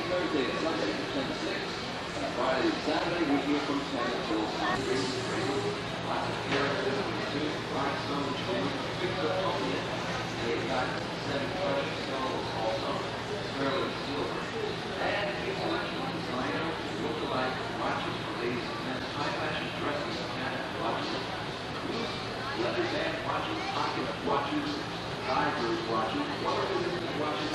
Thursday and Sunday from 10 to 6. And Friday and Saturday we're here from 10 until 6. Lots of characters on the team. Rhinestone, Jim, Victor, Opiate. They've got 7 precious stones also. Sterling silver. And a selection of designer, look-alike watches for ladies and men's high fashion dresses and watches. Leather band watches, pocket watches, divers watches, water-resistant watches.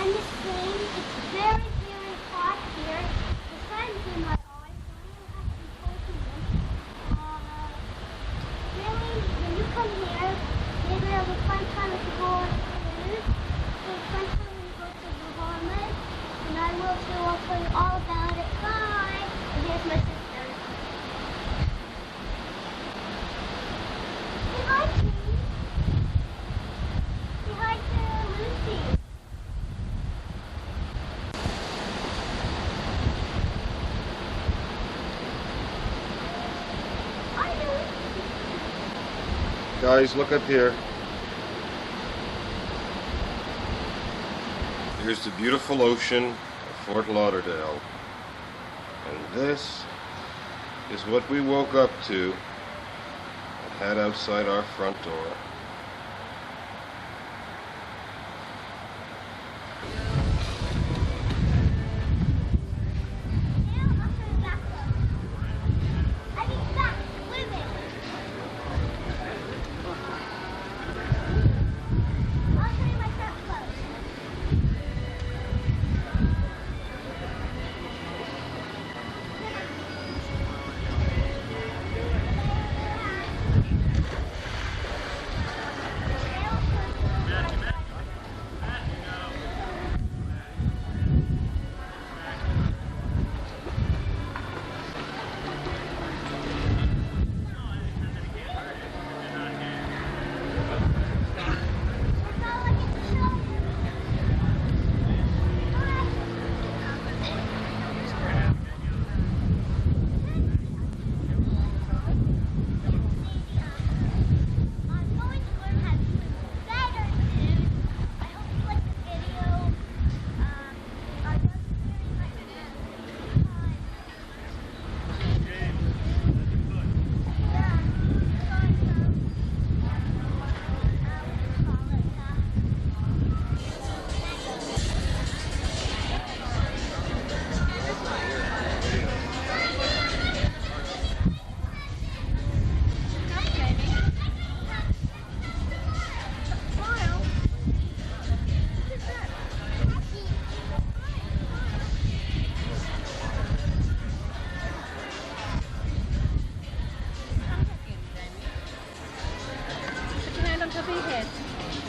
I'm just saying it's very, very hot here. The sun's in my eyes, so I don't have to be poking them. Really, when you come here, maybe have a fun time if you go on cruise. So fun time when you go to the Bahamas. And I will too. I'll tell you all about it. Bye. And here's my sister. Say hi, Jean. Say hi to Lucy. Hi, Lucy. Guys, look up here. Here's the beautiful ocean of Fort Lauderdale. And this is what we woke up to and had outside our front door.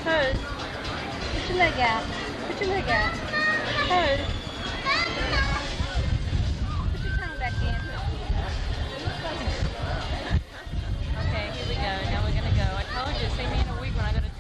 Toes. Put your leg out. Put your leg out. Toes. Put your tongue back in. Okay, here we go. Now we're gonna go. I told you, see me in a week when I go to 10.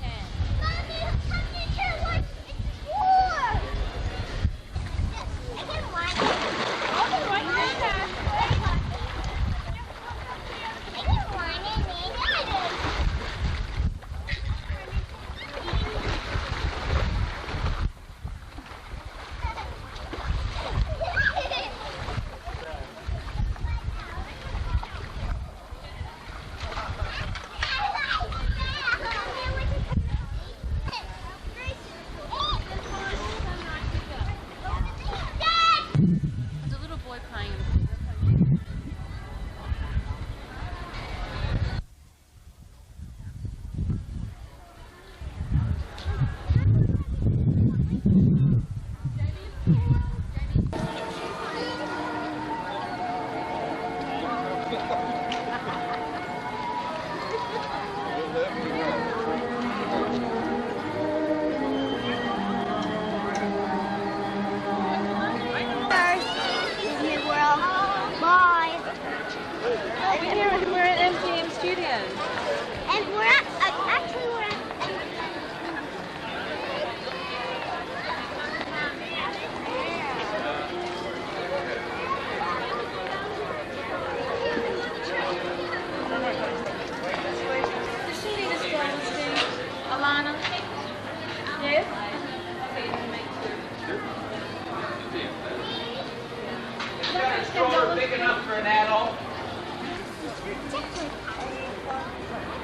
We're at MGM Studios. And we're at, actually we're at... Does she need us going to Alana? Yes? Big enough for an adult.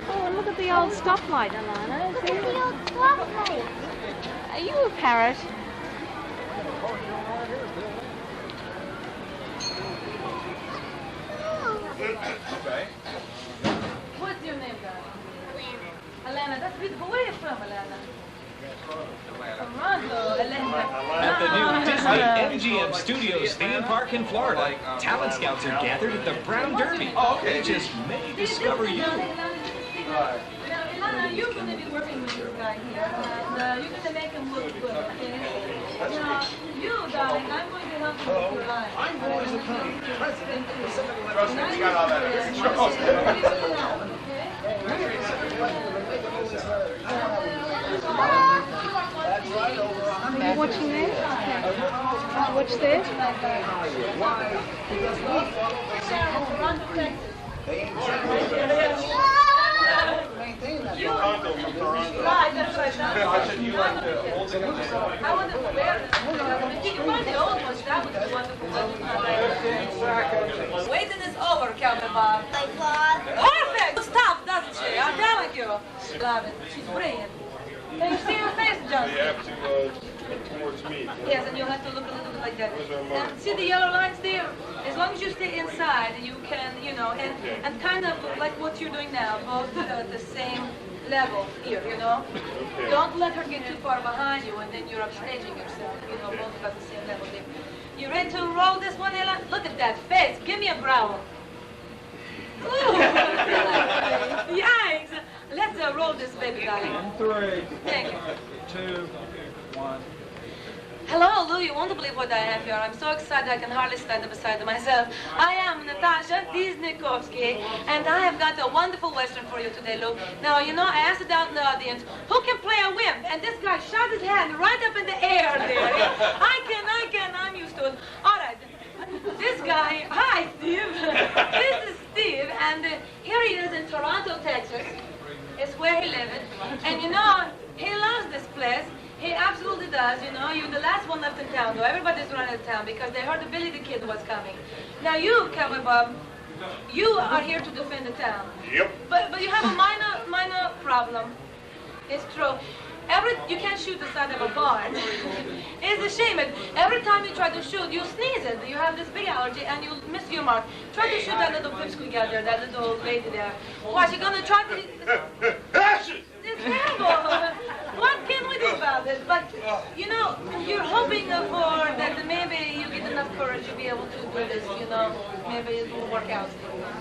Oh, look at the old stoplight, Alana. Look at the old stoplight. Are you a parrot? Okay. What's your name, darling? Alana. Alana, that's where are you from, Alana? At the new Disney MGM Studios theme park in Florida, talent scouts are gathered at the Brown Derby. They just may discover you. Ilana, you're going to be working with this guy here, and you're going to make him look good, okay? Now, you, darling, I'm going to help you with your eyes. I'm always the president. Trust me, we got all that under control. Are you watching this? Yeah. Watch this. Right, that's right. I want to wear it. You find the old ones, that was the wonderful one. Waiting is over, Captain Bob. Perfect! Stop, doesn't she? I'm telling you. Love it. She's brilliant. Can you see her face, John? You have to look towards me. Yes, and you'll have to look a little bit like that. And see the yellow lines there? As long as you stay inside, you can, you know, and kind of like what you're doing now, both the same level here, you know? Okay. Don't let her get too far behind you, and then you're upstaging yourself, you know, both about the same level there. You ready to roll this one, Ella? Look at that face. Give me a growl. Ooh. Yikes. Let's roll this baby, darling. 3, Thank you. 2, 1. Hello, Lou. You won't believe what I have here. I'm so excited I can hardly stand beside myself. I am Natasha Disnikovsky, and I have got a wonderful Western for you today, Lou. Now, you know, I asked it out in the audience, who can play a wimp? And this guy shot his hand right up in the air there. I can, I'm used to it. All right. This guy, hi, Steve. This is Steve, and here he is in Toronto, Texas. It's where he lives. And, you know, he loves this place. He absolutely does, you know. You're the last one left in town, though. Everybody's running out of town because they heard that Billy the Kid was coming. Now you, Cowboy Bob, you are here to defend the town. Yep. But you have a minor problem. It's true. You can't shoot the side of a barn. It's a shame. Every time you try to shoot, you sneeze it. You have this big allergy and you miss your mark. Try to shoot that little pipsqueak out there, that little old lady there. Why, she's gonna try to... Action! It's terrible. What can we do about it? But, you know, you're hoping for that maybe you get enough courage to be able to do this, you know. Maybe it will work out.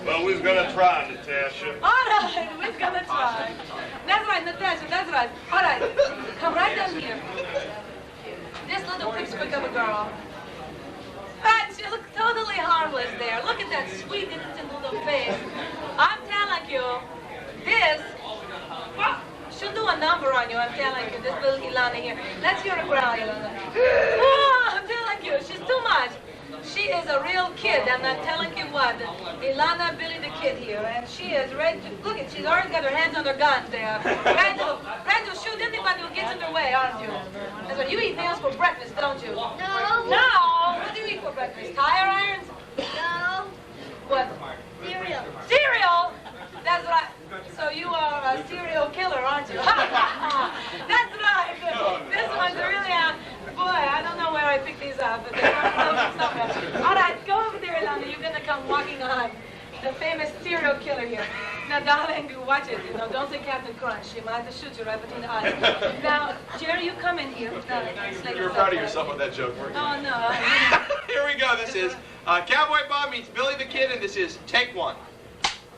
Well, we're gonna try, Natasha. All right, we're gonna try. That's right, Natasha, that's right. All right, come right down here. This little pipsqueak of a girl. Right, she looks totally harmless there. Look at that sweet, innocent little face. I'm telling you, this... she'll do a number on you, I'm telling you, this little Ilana here. Let's hear her growl, Ilana. Oh, I'm telling you, she's too much. She is a real kid, and I'm telling you what, Ilana Billy the Kid here, and she is ready to, look at, she's already got her hands on her guns there. Ready to shoot anybody who gets in her way, aren't you? That's what you eat nails for breakfast, don't you? No. No! What do you eat for breakfast? Tire irons? No. What? Cereal. Cereal? That's right. So you are a serial killer, aren't you? That's right. This one's really boy, I don't know where I picked these up, but they're somewhere. All right, go over there, Ilana. You're going to come walking on the famous serial killer here. Now, darling, watch it. You know, don't say Captain Crunch. She might have to shoot you right between the eyes. Now, Jerry, you come in here. You were proud of yourself with that joke, weren't you? Oh, no. Here we go. This is Cowboy Bob meets Billy the Kid, and this is take one.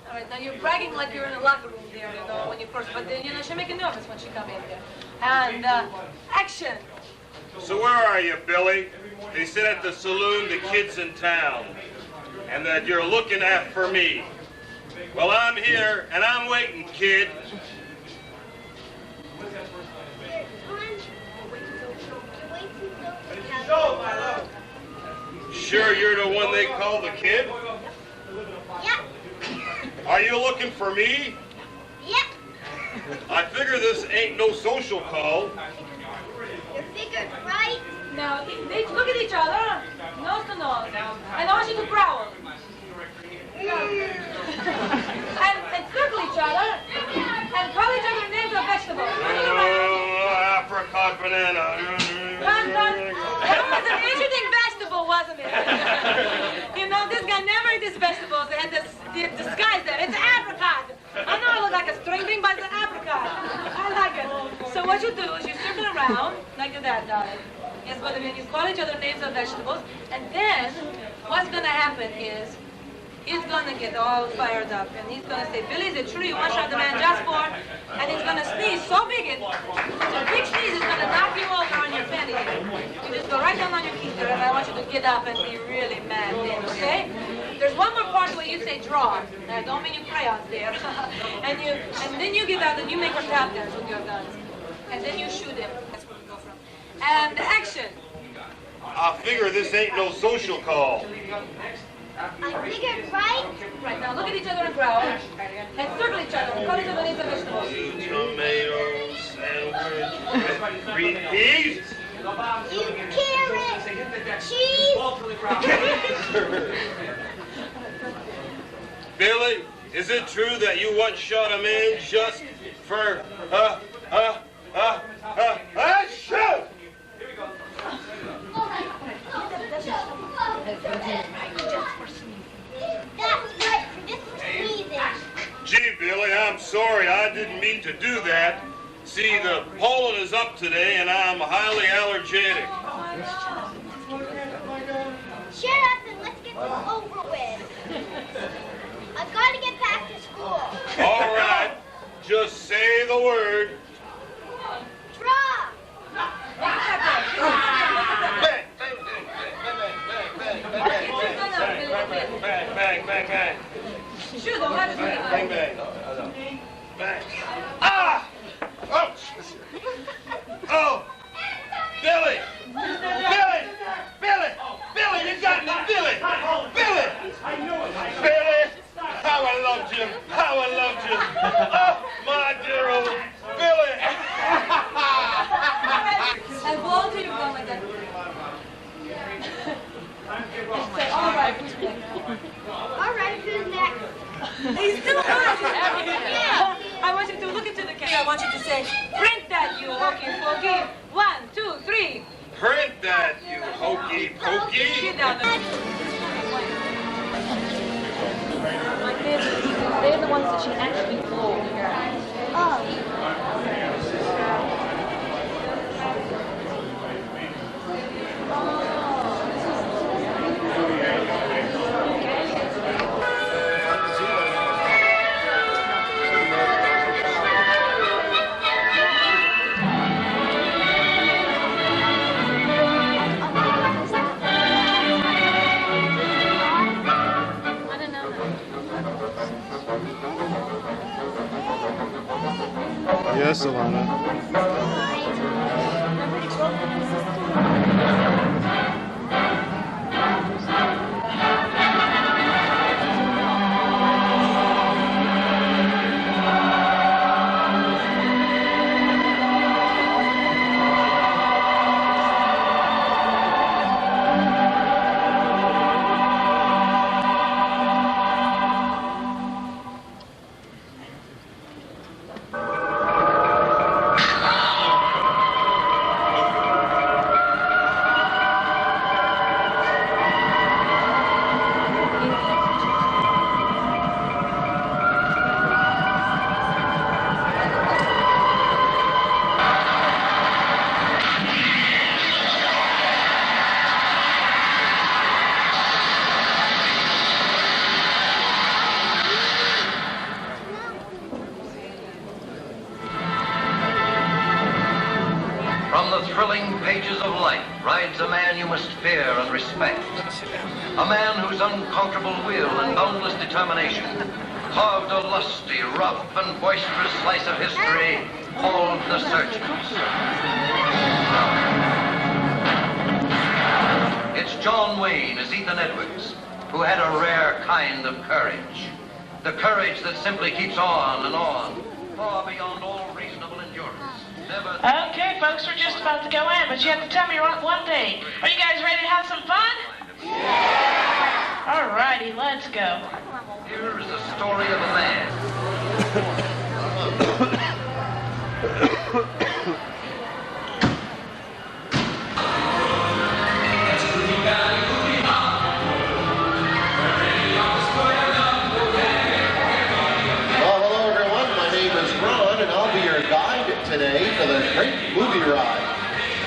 All right, now you're bragging like you're in a locker room there, you know, when you first, but then, you know, she'll make you nervous when she come in there. And, action. So where are you, Billy? They said at the saloon the kid's in town, and that you're looking out for me. Well, I'm here, and I'm waiting, kid. Sure you're the one they call the kid? Yep. Are you looking for me? Yep. I figure this ain't no social call. You figured right. Now, they look at each other, nose to nose, and I want you to growl. and circle each other, and call each other names of vegetables. Oh, apricot banana. That was an interesting vegetable, wasn't it? You know, this guy never ate his vegetables. They had this disguise there. It's apricot. I know it looks like a string bean, but it's an apricot. I like it. So what you do is you circle circle around like that, darling. Yes, but when you call each other names of vegetables, and then what's going to happen is he's going to get all fired up, and he's going to say, Billy, is it true you one-shot the man just for? And he's going to sneeze so big, the big sneeze is going to knock you over on your penny. You just go right down on your keister, and I want you to get up and be really mad then, okay? There's one more part where you say draw. I don't mean you crayons there. and then you get out and you make a tap dance with your guns. And then you shoot him. That's where we go from. And action. I figure this ain't no social call. I figured right. Right, now look at each other and growl. And circle each other. Call each other names of vegetables. Tomato sandwich. Green peas. Carrot. Cheese. Billy, is it true that you once shot a man just for shoot? That's right, for this was sneezing. Gee, Billy, I'm sorry. I didn't mean to do that. See, the pollen is up today, and I'm highly allergic. Shut up and let's get this over with. I've got to get back to school. All right, just say the word. Draw. Bang, bang, bang, bang. Shoot them. Bang, Bang, bang. Bang. Ah! Ouch! Oh! Billy! Billy! Billy! Billy, you got me! Billy! Billy! Billy! How I loved you! How I loved you! Oh, my dear old Billy! And blow till you go like that. Say, all right, who's next? All right, who's next? He's still on. Yeah. I want you to look into the camera. I want you to say, print that, you hokey pokey. 1, 2, 3. Print that, you hokey pokey! Get down there. My kids, they're the ones that she actually flew here. Oh. Yes, Alana. From the thrilling pages of life rides a man you must fear and respect. A man whose unconquerable will and boundless determination carved a lusty, rough, and boisterous slice of history called The Searchers. It's John Wayne as Ethan Edwards, who had a rare kind of courage. The courage that simply keeps on, far beyond all reasonable endurance. Okay, folks, we're just about to go in, but you have to tell me one thing. Are you guys ready to have some fun? Yeah! All righty, let's go. Here is the story of a man. Well, hello everyone. My name is Ron, and I'll be your guide today for the great movie ride.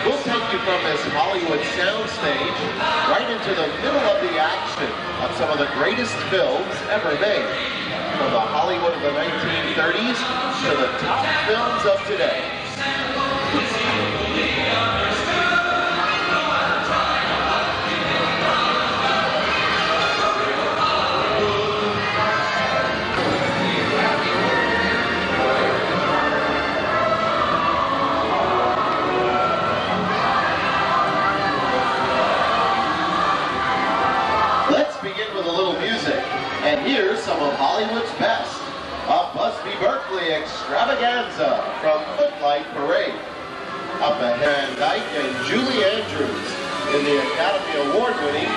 We'll take you from this Hollywood soundstage right into the middle of the action of some of the greatest films ever made. From the Hollywood of the 1930s to the top films of today. Let's begin with a little music. And here's some of Hollywood's best. A Busby Berkeley extravaganza from Footlight Parade. Up ahead, Van Dyke and Julie Andrews in the Academy Award-winning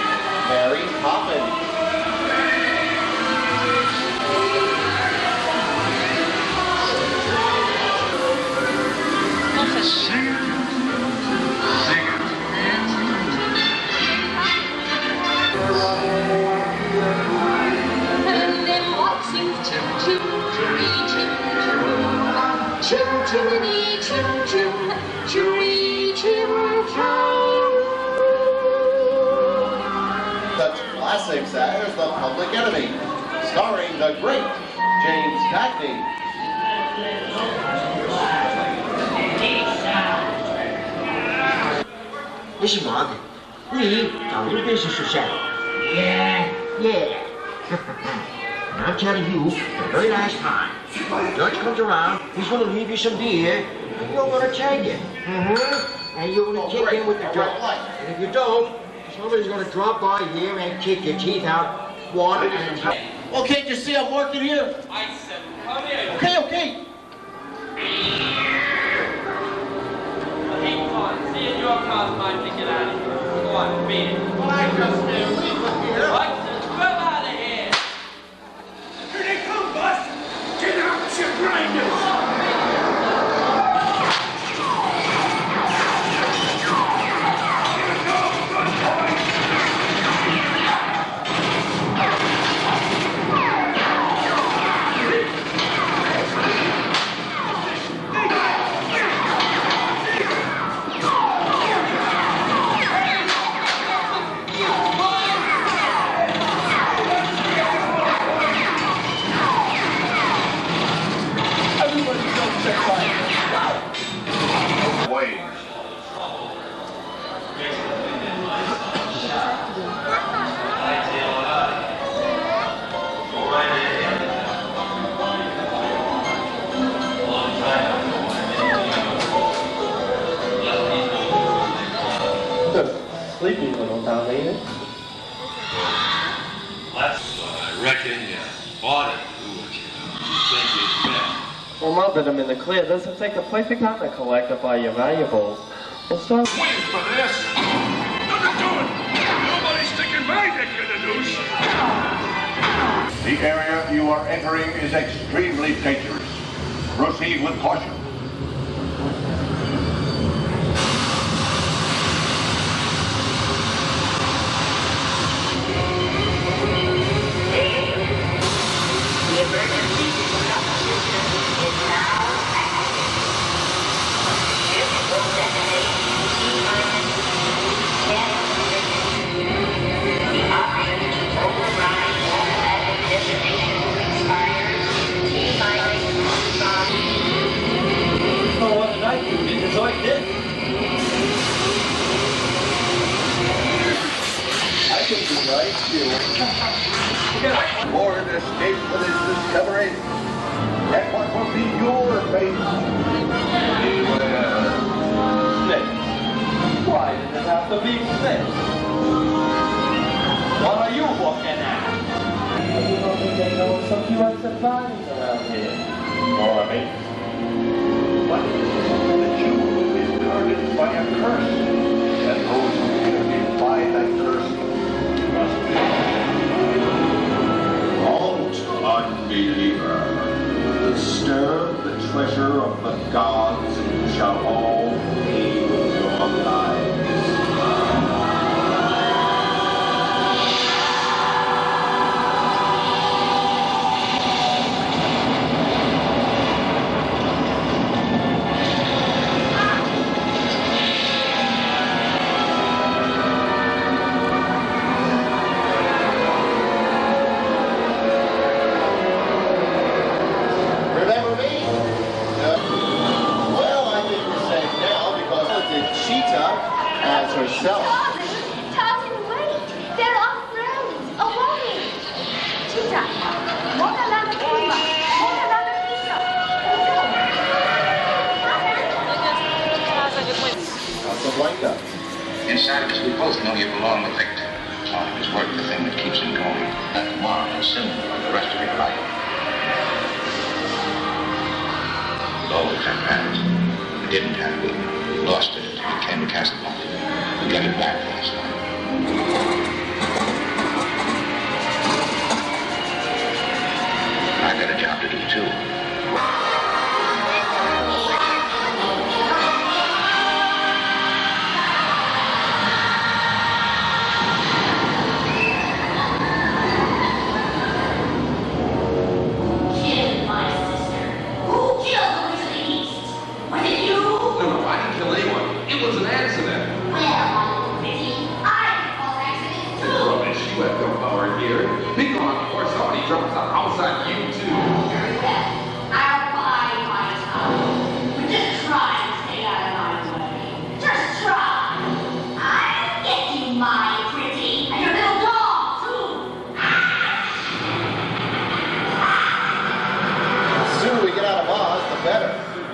Mary Poppins. And then waltzing chim chim, cheery chim chim, chim chimney chim chim, cheery chim chim. Such classics as The Public Enemy, starring the great James Cagney. Mrs. Morgan, we are in business to settle. Yeah. And I'm telling you, the very last time, when George comes around, he's going to leave you some beer, and you're going to take it. And you're going to kick in with the drop. And if you don't, somebody's going to drop by here and kick your teeth out one at a time. Well, can't you see I'm working here? I said, come here. Okay. Hey, Con, see if your car's mine to get out of here. Go on, beat it. Well, I just can't leave with here. Right, come out of here. Here they come, boss. Get out your grinders. Sleepy little town, ain't it? I reckon you bought it. Who would you think it's best? Well, now that I'm in the clear, does it take a perfect time to collect up all your valuables? Well, so... Wait for this. Nothing to it. Nobody's sticking my dick in the noose. The area you are entering is extremely dangerous. Proceed with caution. Ford escaped with his discovery. And what will be your fate? Beware. Snakes? Why does it have to be snakes? What are you looking at? You don't think they know some USF bodies around here? Or me? But the Jew is guarded by a curse, and those who defy that curse must be. Don't, unbeliever, disturb the treasure of the gods, and you shall all pay with your lives. as herself. Tarzan, wait. They're off grounds. Away. Tita, mona la prima. Mona la pizza. Casablanca. Inside of us, we both know you belong with Victor. Taught him his work, the thing that keeps him going. Not tomorrow, and soon, for the rest of your life. We always have plans. We didn't have it. We lost it until we came to Casablanca. We got it back last night. I got a job to do, too.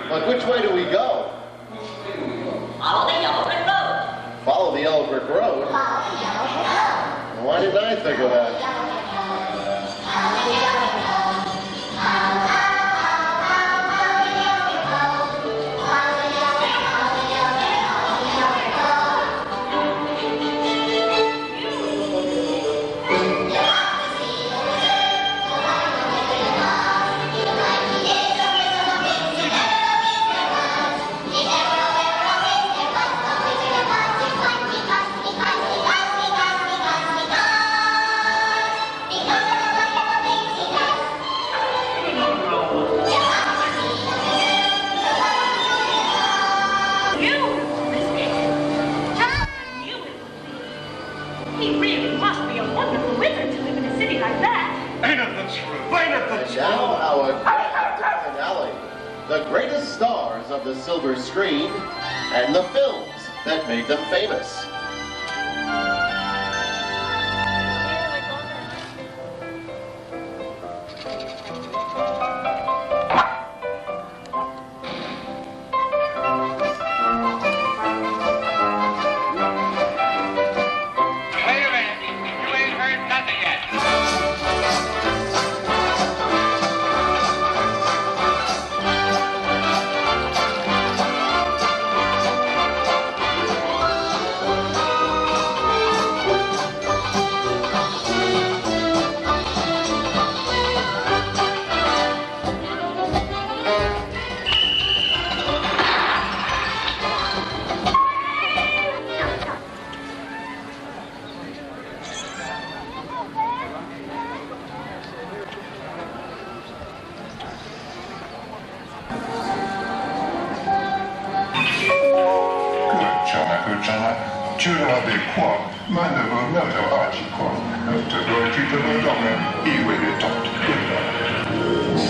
But which way do we go? Follow the yellow brick road. Follow the yellow brick road? Why didn't I think of that? The greatest stars of the silver screen and the films that made them famous.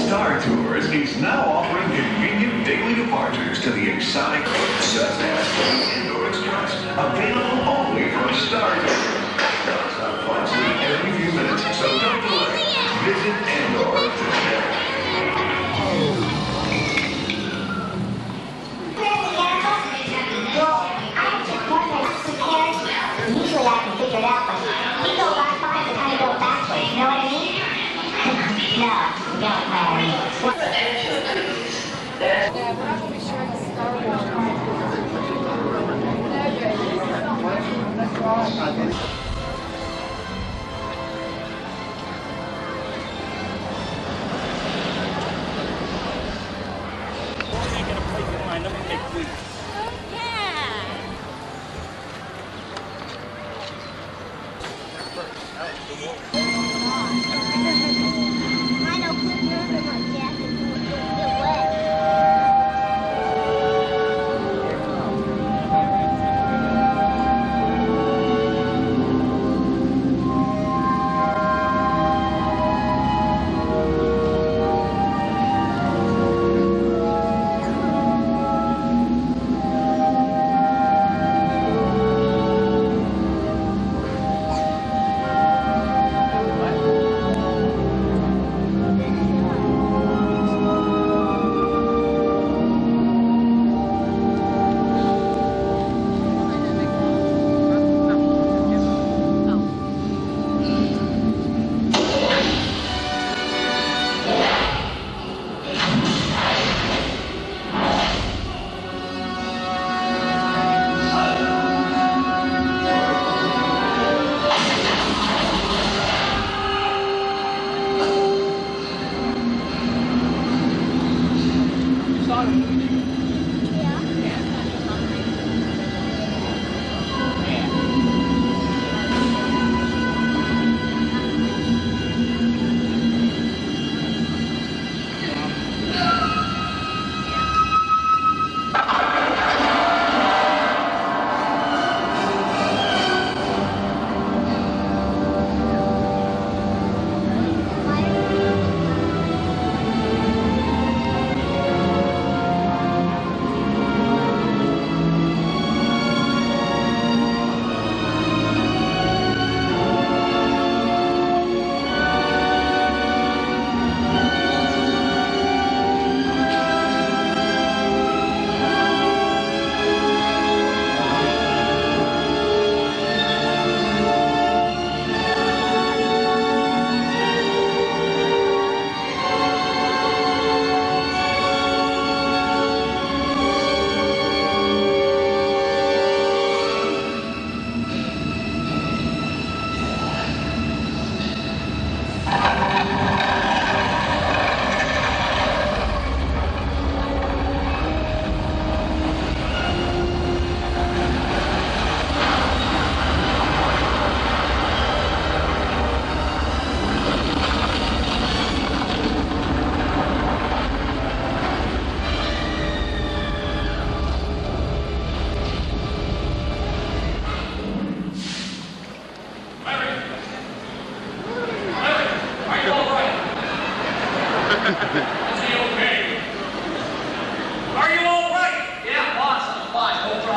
Star Tours is now offering convenient daily departures to the exotic such as Andor Express, available only from Star Tours. Non-stop flights leave every few minutes, so don't delay. Visit Andor today. Usually I can figure it out, but we go back by to kind of go backwards, you know what I mean? No, you don't know what I mean. Yeah, but I will be sure to Star Wars.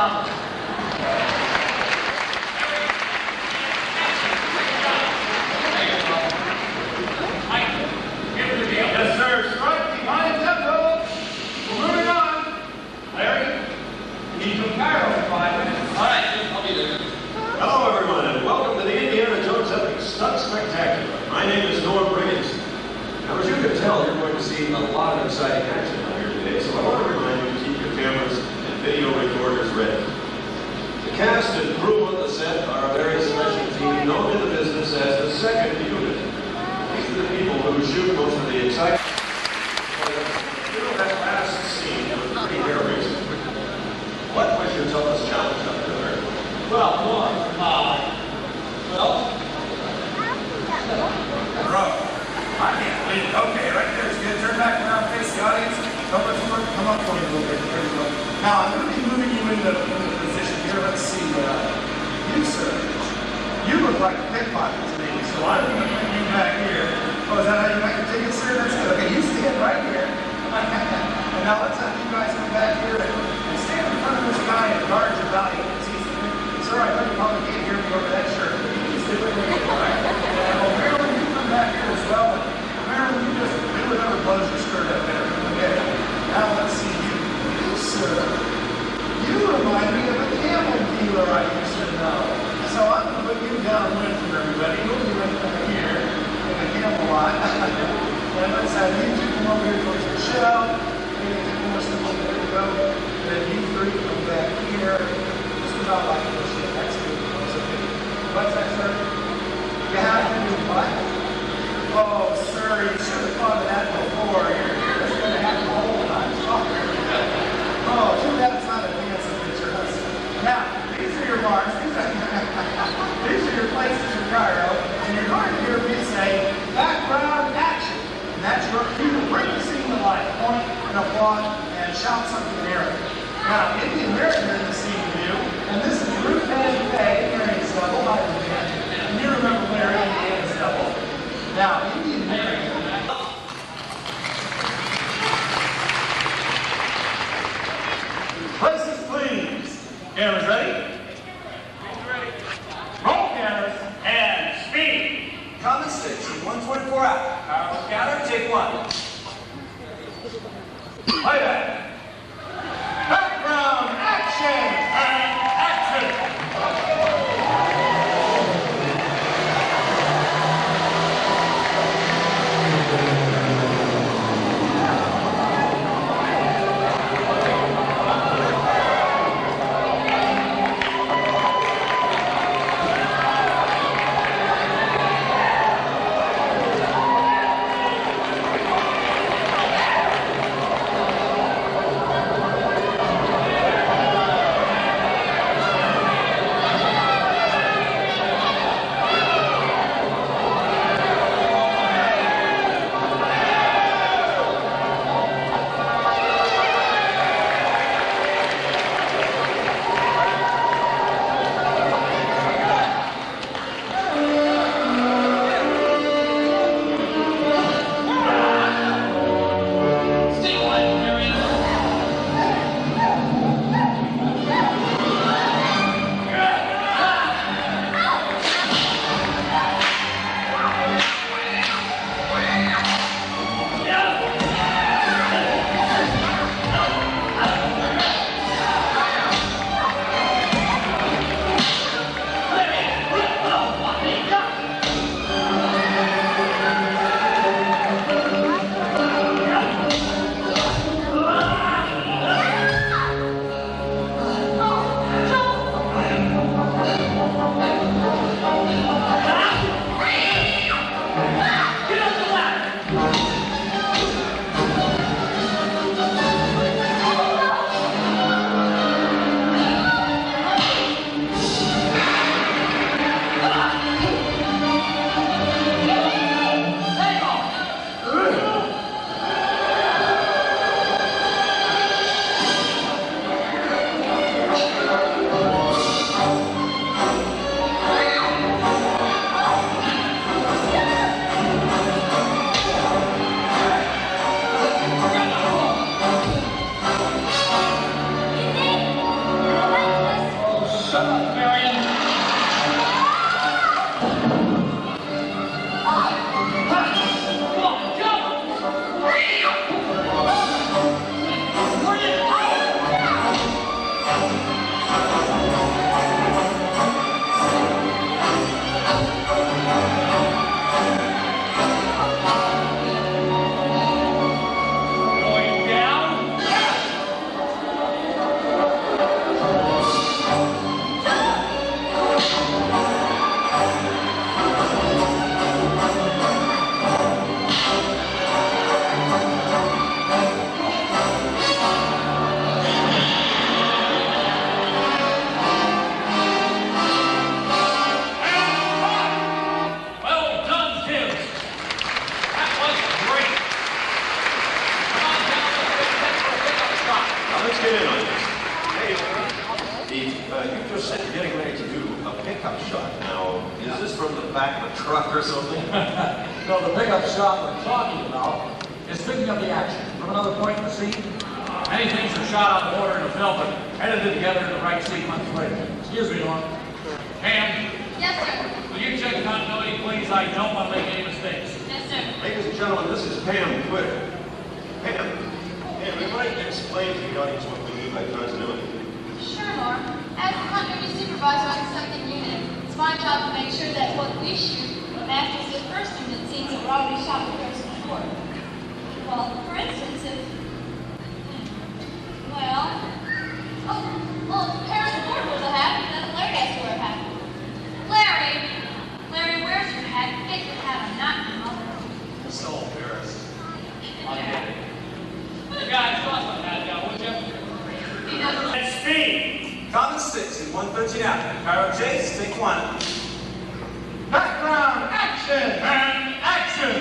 Yes, sir. Strike behind tempo. We're moving on. Larry, you need to Cairo in 5 minutes. All right, I'll be there. Hello, everyone, and welcome to the Indiana Jones Epic Stunt Spectacular. My name is Norm Briggs. Now, as you can tell, you're going to see a lot of exciting action out here today, so I want to remind you to keep your cameras and video recorders ready. The cast and crew on the set are a very special team known in the business as the Second Unit. These are the people who shoot most of the exciting. You know that last scene with the hair raising? What was your toughest challenge up there? Well, Norm, Bro, I can't believe it. Okay, right there's good. Turn back around, face the audience. Come up for me a little bit. There you go. Now, I'm going to be moving you into position here. Let's see. You, sir, you look like a pickpocket to me, so I'm going to bring you back here. Oh, is that how you like your ticket, sir? That's good. Okay, you stand right here. And now let's have you guys come back here and stand in front of this guy and guard your value. Sir, I know you probably can't hear me over that shirt. You just do it with me, all right? And Marilyn, you come back here as well. Marilyn, you just do whatever blows your skirt up there. Okay. Now let's see you. You, sir. You remind me of a camel dealer I used to know. So I'm going to put you downwind from everybody. You'll be right back here in the camel lot. And let's have you two come over here towards the shell. Maybe take more simple. There we go. And then you three come back here. Not like this shit. That's good. What's that, sir? You have to do what? Oh, sir, you should have thought of that before. That's going to happen the whole time. Oh, too bad it's not a dancing picture. Now, these are your marks. These are your places in Cairo. And you're going to hear me say, background action. And that's your cue to bring the scene to life. Point and applaud and shout something in Arabic. Now, Indian American in the scene with you, and this is Ruth Van Fay, Marian's double, not Ruth Van. And you remember Larry and Anne's double. Now, Indian American. Places, please. Cameras ready? Roll cameras and speed. Common 6, 124 out. Power scatter, take 1. Play back. Background action and action! you just said you're getting ready to do a pickup shot. Now, is this from the back of a truck or something? No, the pickup shot we're talking about is picking up the action from another point in the scene. Many things are shot on order in a film, but edited together in the right sequence later. Excuse me, Norm. Pam? Yes, sir. Will you check continuity, please? I don't want to make any mistakes. Yes, sir. Ladies and gentlemen, this is Pam Twitter. Pam, you might explain to the audience what we mean by continuity. Sure, Norm. As the continuity supervisor on the second unit, it's my job to make sure that what we shoot matches the first unit scenes that were already shot with Harrison Ford. Well, for instance, if Harrison Ford wears a hat, then Larry has to wear a hat. Larry, where's your hat? Get your hat on, not your mother. So, Paris. I get it. You guys, toss my hat down, would you? And speed. Common 6 in 113 out. Cairo Chase, take 1. Background, action, and action.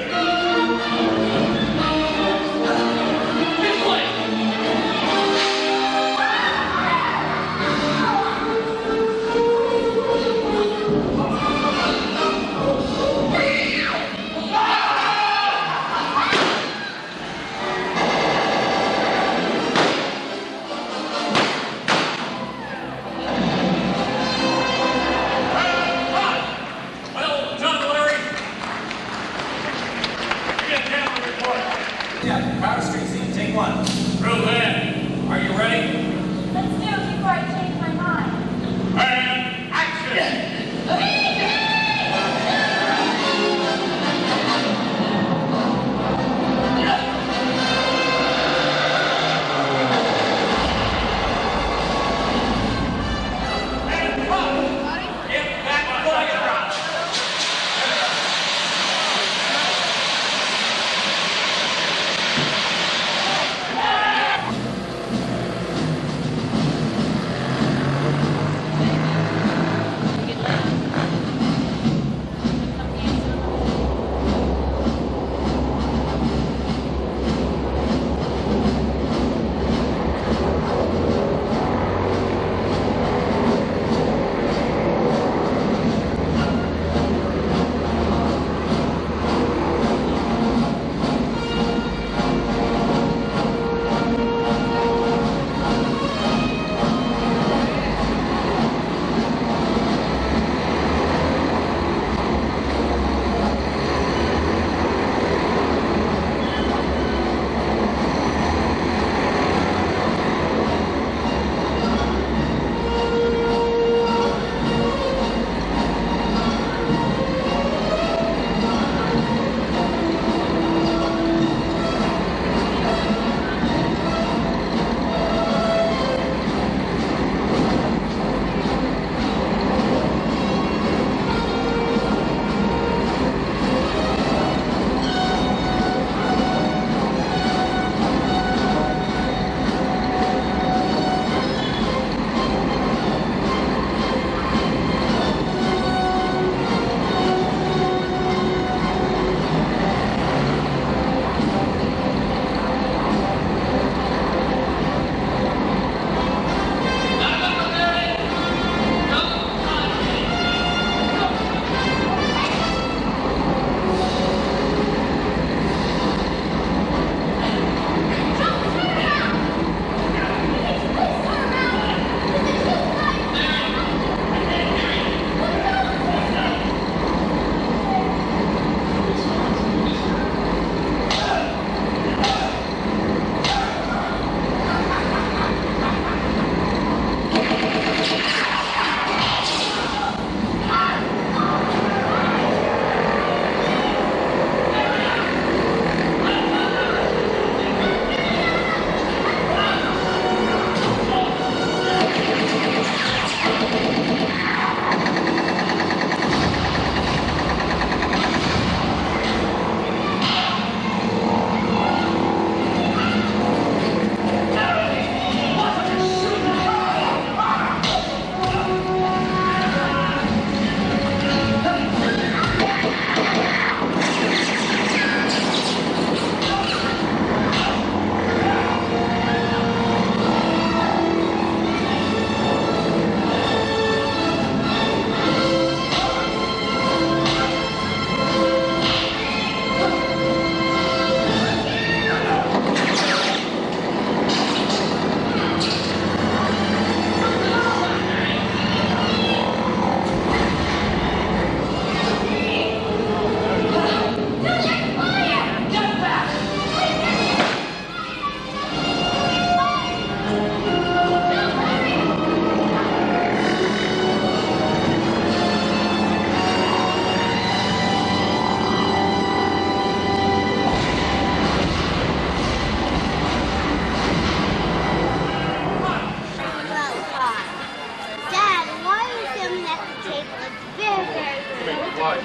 life.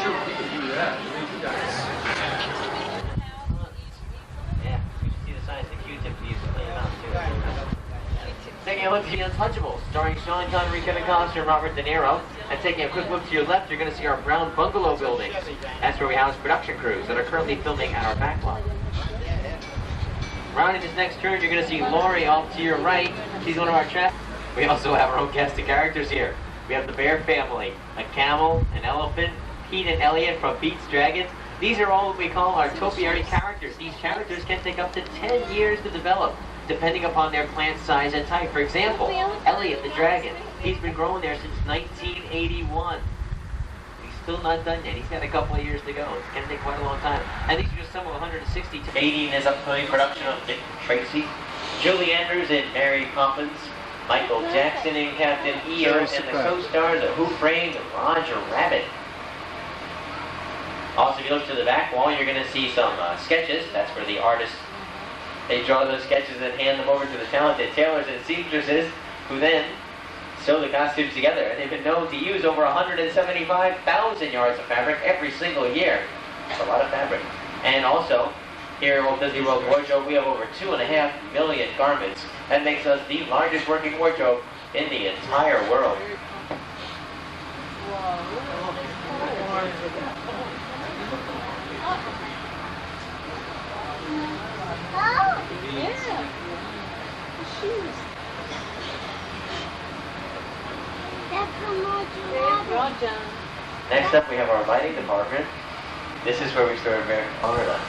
Shoot, he can do that. Yeah, you should see the size of the Q-tip we use to clean it out, too. Taking a look at The Untouchables, starring Sean Connery, Kevin Costner, and Robert De Niro. And taking a quick look to your left, you're going to see our brown bungalow building. That's where we house production crews that are currently filming at our backlot. Rounding this next turn, you're going to see Lori off to your right. She's one of our traps. We also have our own cast of characters here. We have the Bear family, a camel, an elephant, Pete and Elliot from Pete's Dragons. These are all what we call our topiary characters. These characters can take up to 10 years to develop, depending upon their plant size and type. For example, Elliot the dragon. He's been growing there since 1981. He's still not done yet. He's got a couple of years to go. It's going to take quite a long time. And these are just some of 160. 18 is upcoming production of Dick Tracy. Julie Andrews and Mary Poppins. Michael Jackson and Captain EO, and the co-stars of Who Framed Roger Rabbit. Also, if you look to the back wall, you're going to see some sketches. That's where the artists, they draw those sketches and hand them over to the talented tailors and seamstresses, who then sew the costumes together. And they've been known to use over 175,000 yards of fabric every single year. That's a lot of fabric. And also, here at Walt Disney World Wardrobe, we have over 2.5 million garments. That makes us the largest working wardrobe in the entire world. Oh, yeah. The shoes. That's from Roger. Next up, we have our lighting department. This is where we store our Florida.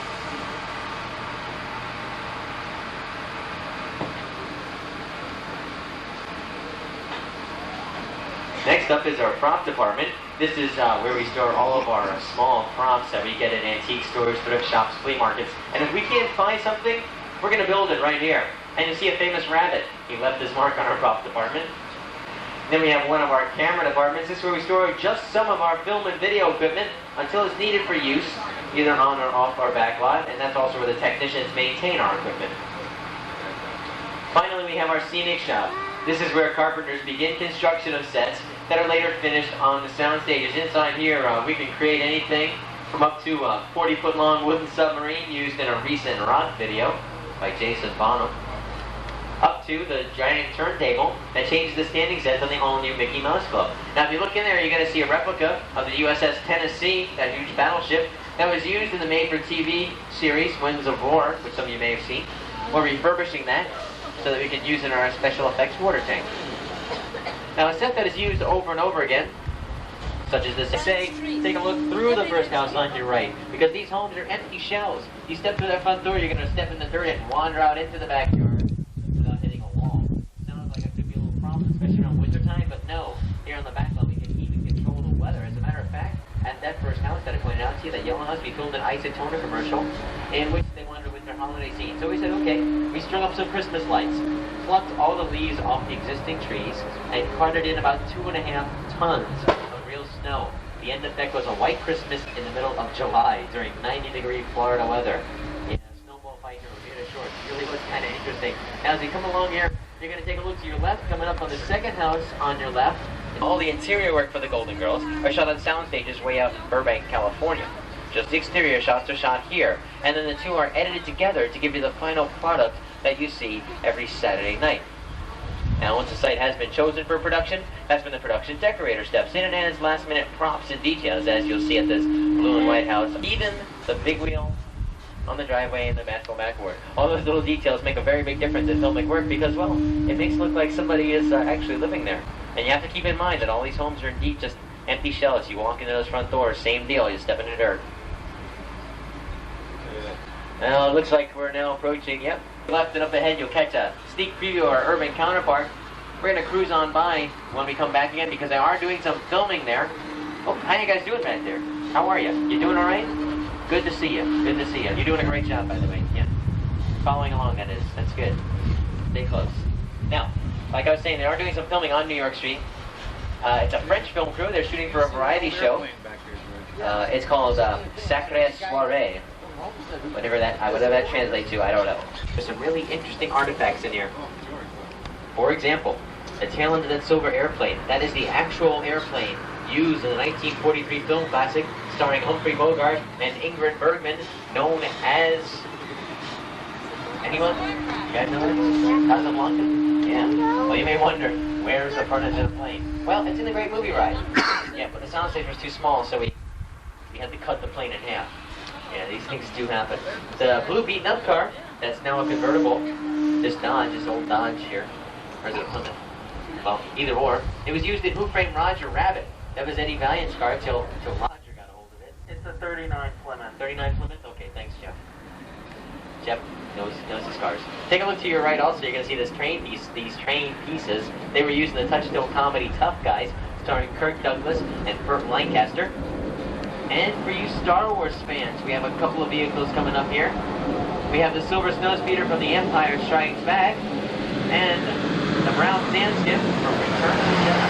Next up is our prop department. This is where we store all of our small props that we get in antique stores, thrift shops, flea markets. And if we can't find something, we're going to build it right here. And you see a famous rabbit. He left his mark on our prop department. Then we have one of our camera departments. This is where we store just some of our film and video equipment until it's needed for use, either on or off our backlot. And that's also where the technicians maintain our equipment. Finally, we have our scenic shop. This is where carpenters begin construction of sets that are later finished on the sound stages. Inside here, we can create anything from up to a 40-foot long wooden submarine used in a recent rock video by Jason Bonham, up to the giant turntable that changes the standing sets on the all-new Mickey Mouse Club. Now, if you look in there, you're going to see a replica of the USS Tennessee, that huge battleship that was used in the made-for-TV series Winds of War, which some of you may have seen. We're refurbishing that so that we can use it in our special effects water tank. Now, a set that is used over and over again, such as this, say, take a look through the first house on your right, because these homes are empty shells. You step through that front door, you're going to step in the dirt and wander out into the backyard without hitting a wall. Sounds like it could be a little problem, especially around winter time, but no. Here on the back lot, we can even control the weather. As a matter of fact, at that first house that I pointed out to you, that yellow house, we filmed an Isotona commercial in which they wanted to win their holiday scene. So we said, okay, we strung up some Christmas lights, plucked all the leaves off the existing trees, and carted in about 2.5 tons of real snow. The end effect was a white Christmas in the middle of July during 90-degree Florida weather in a snowball fight here in Bermuda Shores. It really was kind of interesting. Now, as we come along here, you're going to take a look to your left, coming up on the second house on your left. All the interior work for the Golden Girls are shot on sound stages way out in Burbank, California. Just the exterior shots are shot here, and then the two are edited together to give you the final product that you see every Saturday night. Now, once the site has been chosen for production, that's when the production decorator steps in and adds last-minute props and details, as you'll see at this blue and white house. Even the big wheel on the driveway and the magical backboard. All those little details make a very big difference in filmic work because, well, it makes it look like somebody is actually living there. And you have to keep in mind that all these homes are indeed just empty shells. You walk into those front doors, same deal, you step in the dirt. Well, it looks like we're now approaching, yep. Left and up ahead, you'll catch a sneak preview of our urban counterpart. We're going to cruise on by when we come back again because they are doing some filming there. Oh, how you guys doing back there? How are you? You doing all right? Good to see you. Good to see you. You're doing a great job, by the way. Yeah. Following along, that is. That's good. Stay close. Now, like I was saying, they are doing some filming on New York Street. It's a French film crew. They're shooting for a variety show. It's called Sacré Soirée. Whatever that translates to, I don't know. There's some really interesting artifacts in here. For example, the tail end of that silver airplane. That is the actual airplane used in the 1943 film classic starring Humphrey Bogart and Ingrid Bergman, known as... Anyone? You guys know it? Casablanca? Yeah. Well, you may wonder, where's the front end of the plane? Well, it's in the Great Movie Ride. Yeah, but the soundstage was too small, so we had to cut the plane in half. Yeah, these things do happen. It's a blue beaten-up car that's now a convertible. This Dodge, this old Dodge here. Or is it a Plymouth? Well, either or. It was used in Who Framed Roger Rabbit. That was Eddie Valiant's car till Roger got a hold of it. It's a 39 Plymouth. 39 Plymouth? Okay, thanks, Jeff. Jeff knows his cars. Take a look to your right also. You're going to see these train pieces. They were used in the Touchstone comedy Tough Guys, starring Kirk Douglas and Burt Lancaster. And for you Star Wars fans, we have a couple of vehicles coming up here. We have the Silver Snowspeeder from The Empire Strikes Back, and the Brown Sandskip from Return to the Jedi.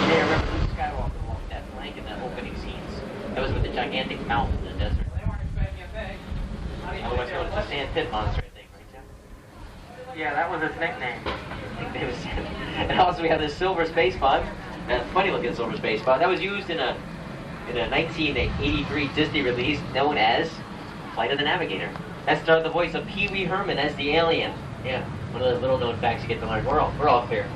You may remember Luke Skywalker walked that flank in the opening scenes. That was with the gigantic mouth in the desert. They weren't expecting a pig. Otherwise known as the Sand Pit Monster, I think, right, Jeff? Yeah, that was his nickname. Nickname was Sand. And also we have this Silver Space Pod, a funny looking Silver Space Pod. That was used in a 1983 Disney release known as Flight of the Navigator. That starred the voice of Pee Wee Herman as the alien. Yeah, one of those little known facts you get to learn. We're all clear.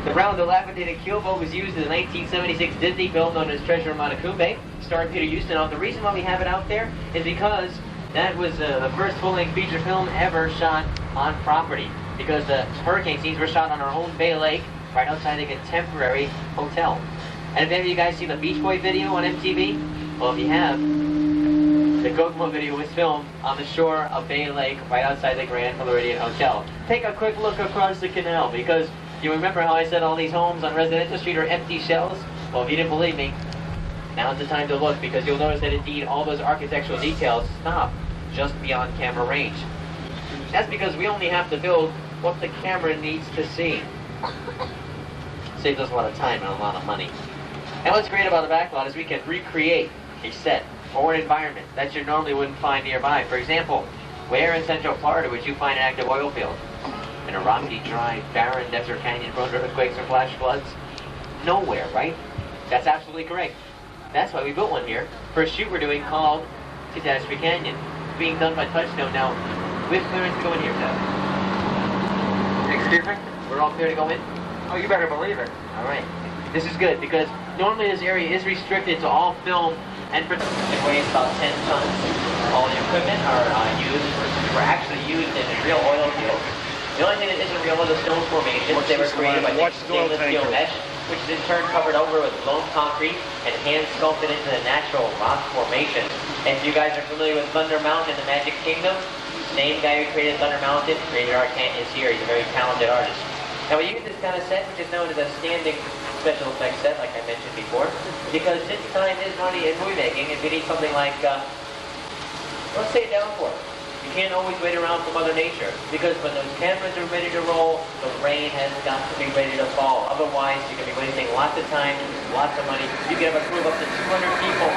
The round dilapidated keelboat was used in the 1976 Disney film known as Treasure of Montecumbé, starring Peter Ustinov. The reason why we have it out there is because that was the first full-length feature film ever shot on property. Because the hurricane scenes were shot on our own Bay Lake, right outside a contemporary hotel. And if any of you guys see the Beach Boy video on MTV, well, if you have, the Kokomo video was filmed on the shore of Bay Lake, right outside the Grand Floridian Hotel. Take a quick look across the canal, because you remember how I said all these homes on Residential Street are empty shells? Well, if you didn't believe me, now's the time to look, because you'll notice that indeed all those architectural details stop just beyond camera range. That's because we only have to build what the camera needs to see. Saves us a lot of time and a lot of money. And what's great about the backlot is we can recreate a set or an environment that you normally wouldn't find nearby. For example, where in Central Florida would you find an active oil field? In a rocky, dry, barren desert canyon prone to earthquakes or flash floods? Nowhere, right? That's absolutely correct. That's why we built one here for a shoot we're doing called Catastrophe Canyon. It's being done by Touchstone now. We have clearance to go in here, Ted. Excuse me? We're all clear to go in? Oh, you better believe it. All right. This is good because normally this area is restricted to all film and production. It weighs about 10 tons. All the equipment were actually used in real oil fields. The only thing that isn't real are the stone formations. They were created by stainless steel mesh, which is in turn covered over with blown concrete and hand sculpted into the natural rock formation. And if you guys are familiar with Thunder Mountain in the Magic Kingdom, the same guy who created Thunder Mountain created our canyon here. He's a very talented artist. Now we use this kind of set, which is known as a standing special effects set, like I mentioned before, because since time is money in movie making, if you need something like, let's say a downpour, you can't always wait around for Mother Nature, because when those cameras are ready to roll, the rain has got to be ready to fall. Otherwise, you're going to be wasting lots of time, lots of money. You can have a crew of up to 200 people.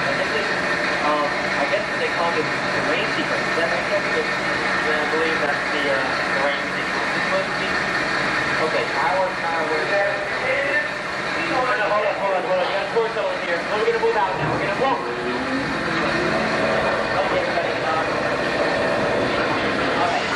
And this is, I guess what they call it the rain sequence. Is that right, Kevin? I believe that's the rain sequence. Okay, our car was there. Hold on. You got torso in here. We're going to move out now. We're going to move. Okay, everybody. All right.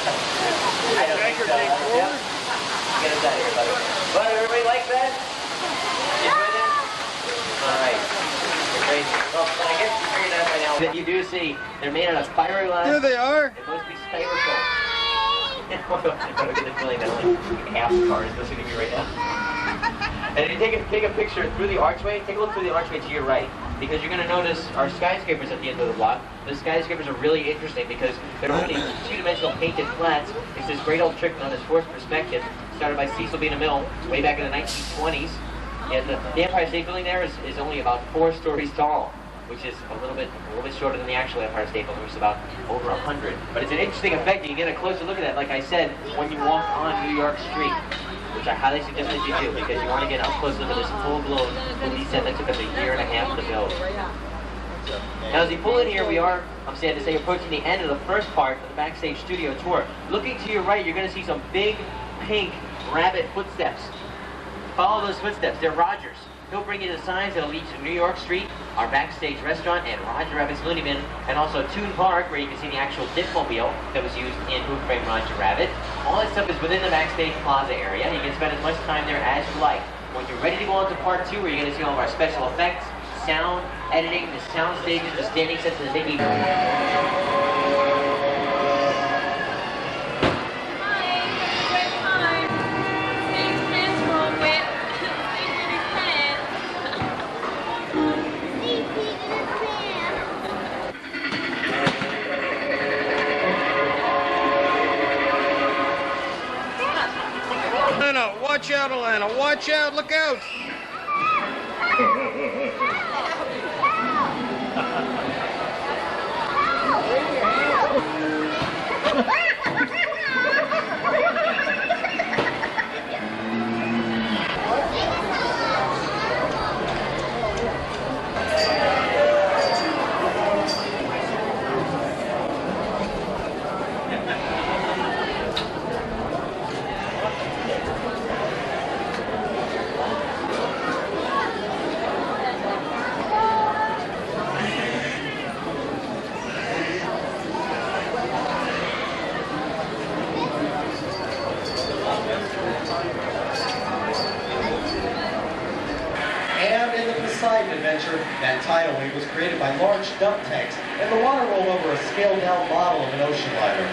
I don't think so. Yep. Get us out of here, buddy. But everybody like that? Enjoy that? All right. Great. Well, I guess you figured out by now that you do see they're made out of fiberglass. Here they are. They're supposed to be styrofoam. I'm going to get the feeling that only half the car is listening to me right now. And if you take a picture through the archway, take a look through the archway to your right, because you're going to notice our skyscrapers at the end of the block. The skyscrapers are really interesting because they're only two-dimensional painted flats. It's this great old trick known as forced perspective, started by Cecil B. DeMille way back in the 1920s. And the Empire State Building there is only about 4 stories tall, which is a little bit shorter than the actual Empire State Building, which is about over 100. But it's an interesting effect. You can get a closer look at that, like I said, when you walk on New York Street, which I highly suggest that you do, because you want to get up close look at this full-blown movie set that took us a year and a half to build. Now, as you pull in here, we are, I'm sad to say, approaching the end of the first part of the Backstage Studio Tour. Looking to your right, you're going to see some big, pink, rabbit footsteps. Follow those footsteps. They're Roger's. He'll bring you the signs that'll lead to New York Street, our Backstage Restaurant, and Roger Rabbit's Looney Bin, and also Toon Park, where you can see the actual Dipmobile that was used in Who Framed Roger Rabbit. All that stuff is within the Backstage Plaza area. You can spend as much time there as you like. When you're ready to go on to part 2, where you're going to see all of our special effects, sound, editing, the sound stages, the standing sets, and the big Alana, watch out, Alana. Watch out. Look out. Adventure, that tidal wave was created by large dump tanks, and the water rolled over a scaled-down model of an ocean liner.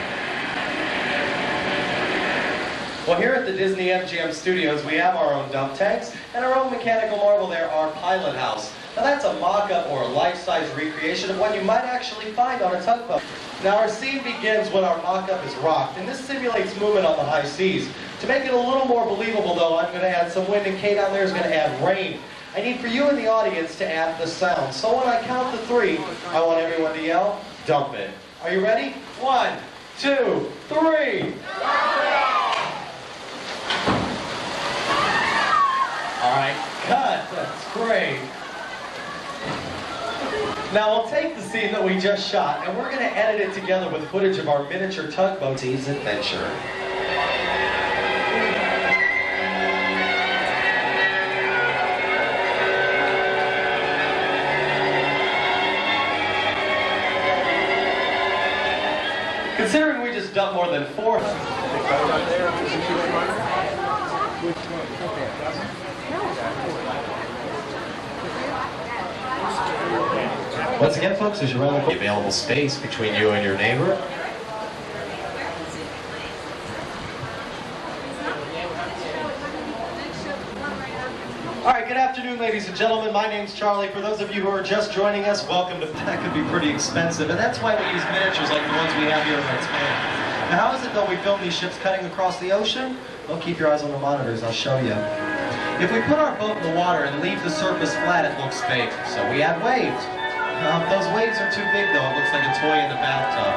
Well, here at the Disney MGM Studios, we have our own dump tanks, and our own mechanical marvel there, our pilot house. Now that's a mock-up or a life-size recreation of what you might actually find on a tugboat. Now our scene begins when our mock-up is rocked, and this simulates movement on the high seas. To make it a little more believable, though, I'm going to add some wind, and Kay down there is going to add rain. I need for you in the audience to add the sound. So when I count to 3, I want everyone to yell, dump it. Are you ready? 1, 2, 3. All right, cut. That's great. Now we'll take the scene that we just shot, and we're going to edit it together with footage of our miniature tugboat's adventure. Considering we just dumped more than 4. Once again, folks, there's your relatively available space between you and your neighbor. All right, good afternoon, ladies and gentlemen. My name's Charlie. For those of you who are just joining us, welcome to That Could Be Pretty Expensive, and that's why we use miniatures like the ones we have here in Wright's Bay. Now, how is it, though, we film these ships cutting across the ocean? Well, keep your eyes on the monitors. I'll show you. If we put our boat in the water and leave the surface flat, it looks fake, so we add waves. If those waves are too big, though, it looks like a toy in the bathtub.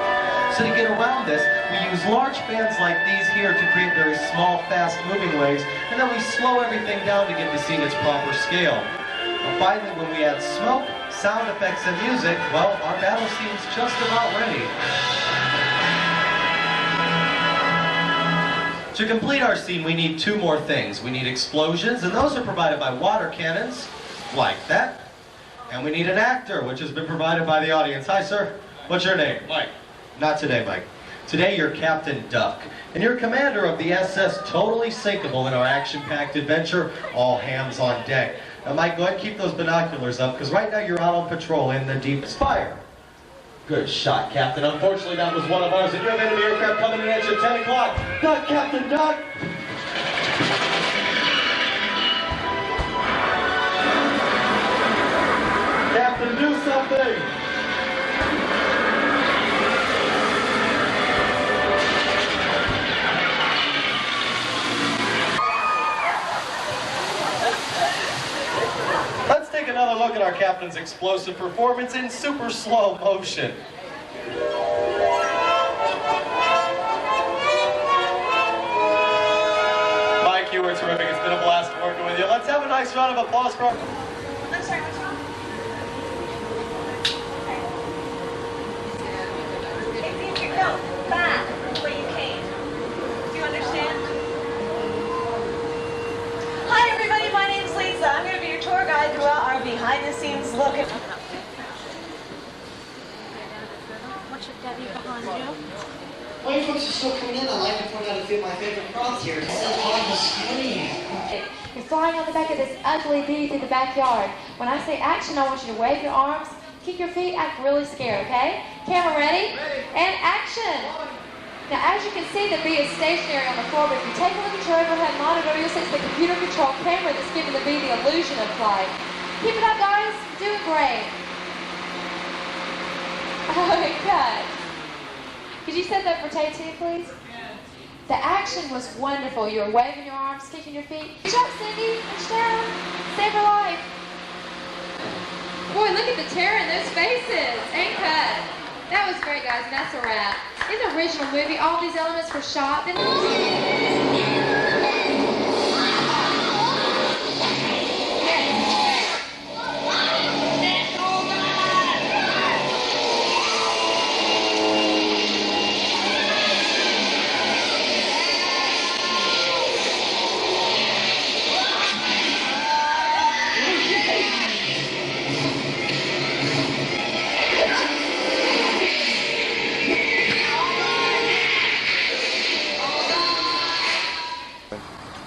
So to get around this, we use large fans like these here to create very small, fast-moving waves, and then we slow everything down to get the scene its proper scale. And finally, when we add smoke, sound effects, and music, well, our battle scene's just about ready. To complete our scene, we need 2 more things. We need explosions, and those are provided by water cannons, like that. And we need an actor, which has been provided by the audience. Hi, sir. What's your name? Mike. Not today, Mike. Today you're Captain Duck, and you're commander of the SS Totally Sinkable in our action-packed adventure, All Hands on Deck. Now Mike, go ahead and keep those binoculars up, because right now you're out on patrol in the deepest fire. Good shot, Captain. Unfortunately, that was one of ours, and you have enemy aircraft coming in at you at 10 o'clock. Duck, Captain, Duck! Captain, do something! Let's take another look at our captain's explosive performance in super slow motion. Mike, you were terrific. It's been a blast working with you. Let's have a nice round of applause for our... I'm sorry, what's wrong? No, back where you came. Do you understand? Hi everybody, my name's Lisa. I'm going to be your tour guide throughout our behind-the-scenes look at... Watch it, Debbie, behind you. While you folks are still coming in, I'd like to point out a few of my favorite props here. It's on the screen. You're flying on the back of this ugly bee through the backyard. When I say action, I want you to wave your arms, kick your feet, act really scared, okay? Camera ready? And action! Now, as you can see, the bee is stationary on the floor, but if you take a look at your overhead monitor, you'll see it's the computer-controlled camera that's giving the bee the illusion of flight. Keep it up, guys. Doing great. Okay, cut. Could you set that for take two, please? The action was wonderful. You were waving your arms, kicking your feet. Good job, Cindy. Reach down. Save her life. Boy, look at the terror in those faces. Ain't cut. That was great, guys, and that's a wrap. In the original movie, all these elements were shot.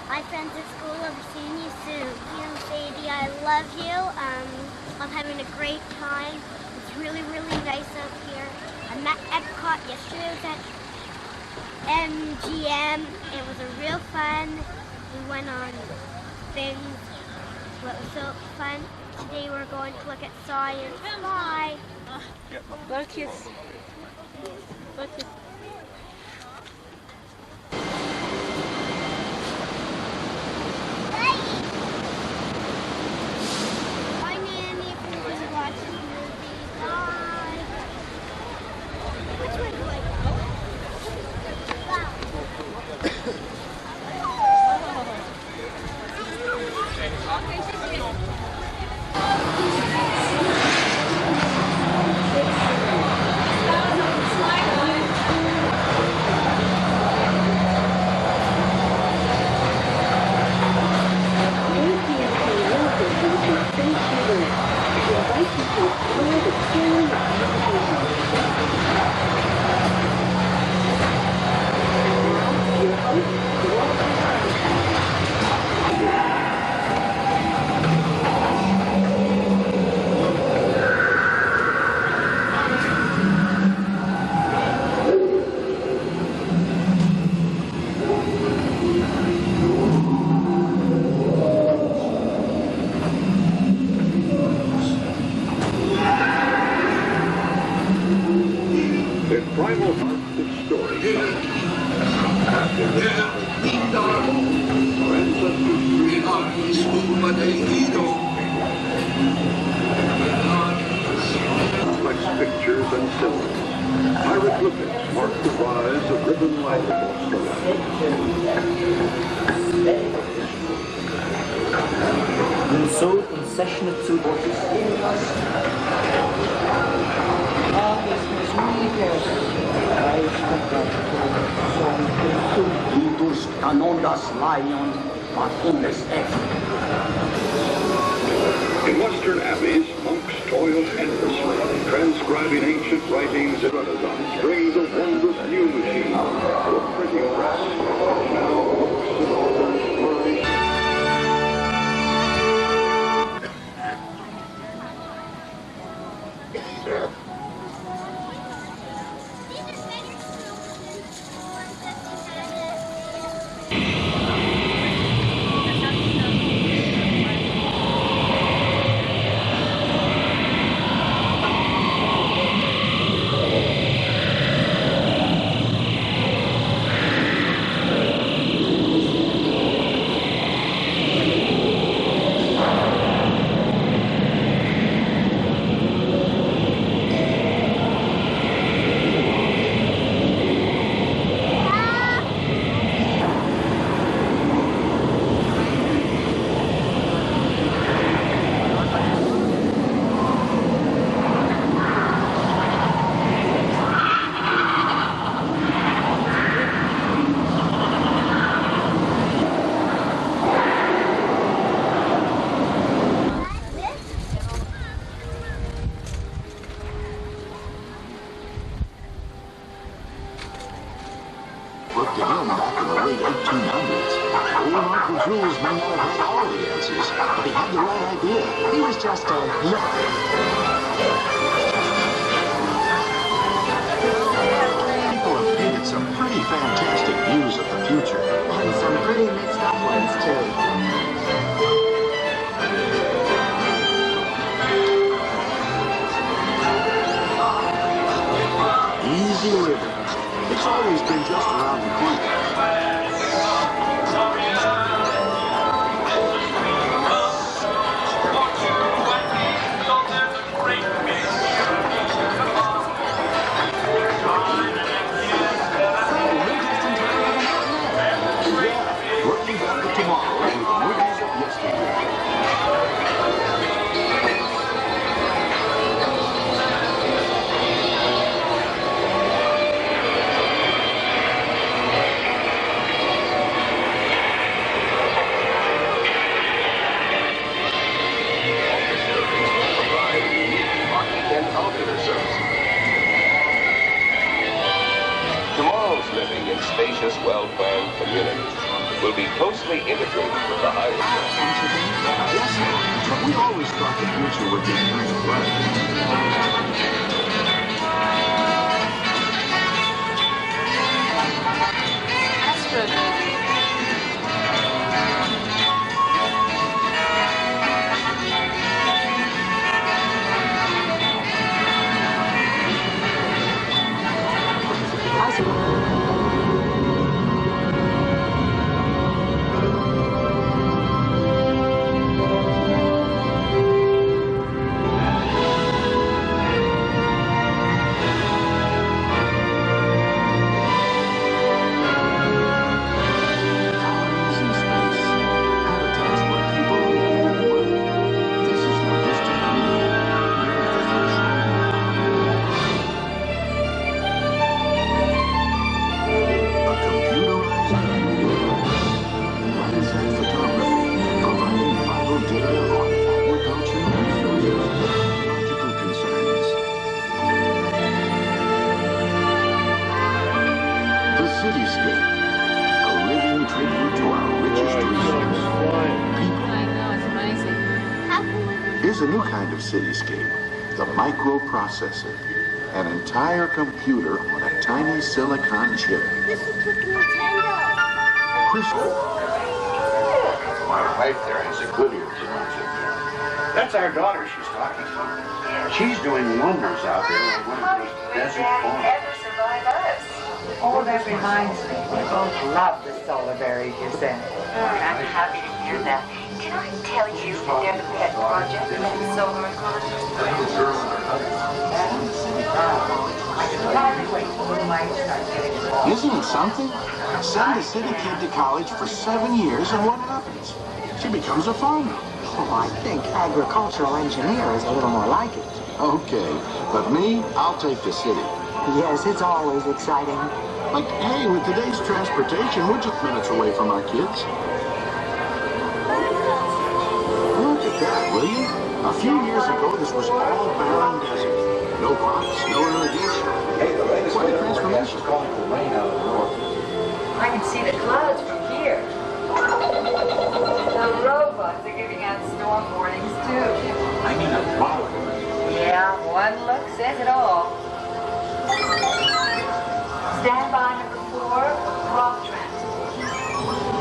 Hi friends at school, I'll be seeing you soon. Sadie, I love you. I'm having a great time. It's really, really nice up here. I'm at Epcot. Yesterday I was at MGM. It was a real fun. We went on things. It was so fun. Today we're going to look at Science. Bye. Blow kiss. Blow kiss. Primal Hearts of Storytelling. After the our ancestors complex pictures and symbols. Hieroglyphics mark the rise of ribbon light so in session zu Indus canondas lion facundes est. In Western abbeys, monks toil endlessly, transcribing ancient writings. The Renaissance brings a wondrous new machine. looked to him back in the late 1800s. Old Uncle Jules may not have had all the answers, but he had the right idea. He was just a People have painted some pretty fantastic views of the future. And some pretty mixed up ones, too. Easy living. It's always been just around the corner. Looking back at tomorrow with the movies of yesterday. Tomorrow's living in spacious, well-planned communities will be closely integrated with the highway. Yes, but we always thought the future would be kind of Here's a new kind of cityscape, the microprocessor, an entire computer on a tiny silicon chip. This is with Nintendo. Crystal. My wife there has a good ear to music. That's our daughter she's talking to. She's doing wonders out there in one of those desert farms. Oh, that reminds me. We both love the solar berries you sent. I'm happy to hear that. Did I tell you that they're the pet project of the solar economy? Isn't it something? Send a city kid to college for 7 years and what happens? She becomes a farmer. Oh, I think agricultural engineer is a little more like it. Okay, but me, I'll take the city. Yes, it's always exciting. But hey, with today's transportation, we're just minutes away from our kids. Look at that, will you? A few years ago, this was all barren desert. No crops, no irrigation. Hey, the latest Quite a transformation. is calling for rain out of the north. I can see the clouds from here. The robots are giving out storm warnings, too. I mean a model. Yeah, one look says it all. Stand by number 4, rock transport.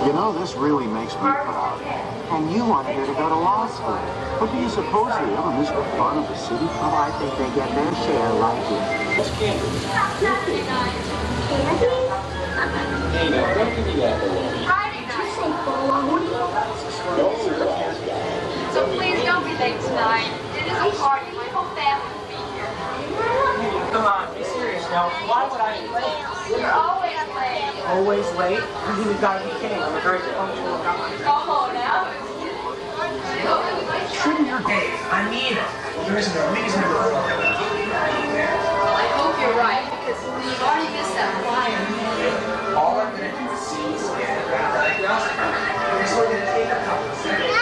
You know, this really makes me proud. And you want her to go to law school. But do you suppose they ever miss the fun of the city? Oh, I think they get their share right here. It's candy. Candy? Hey, now, don't give me that baloney. Did you say baloney? So please don't be late tonight. It is a party. My whole family will be here. Come on, be serious now. Why would I be late? You're always late. Always late? You've got to be kidding. I'm a very punctual guy. Oh, now. Trim your day. I mean it. There's no reason to go. I hope you're right, because you've already missed that flyer. All I'm going to do is see scan around diagnostic. We're going to take a couple of seconds.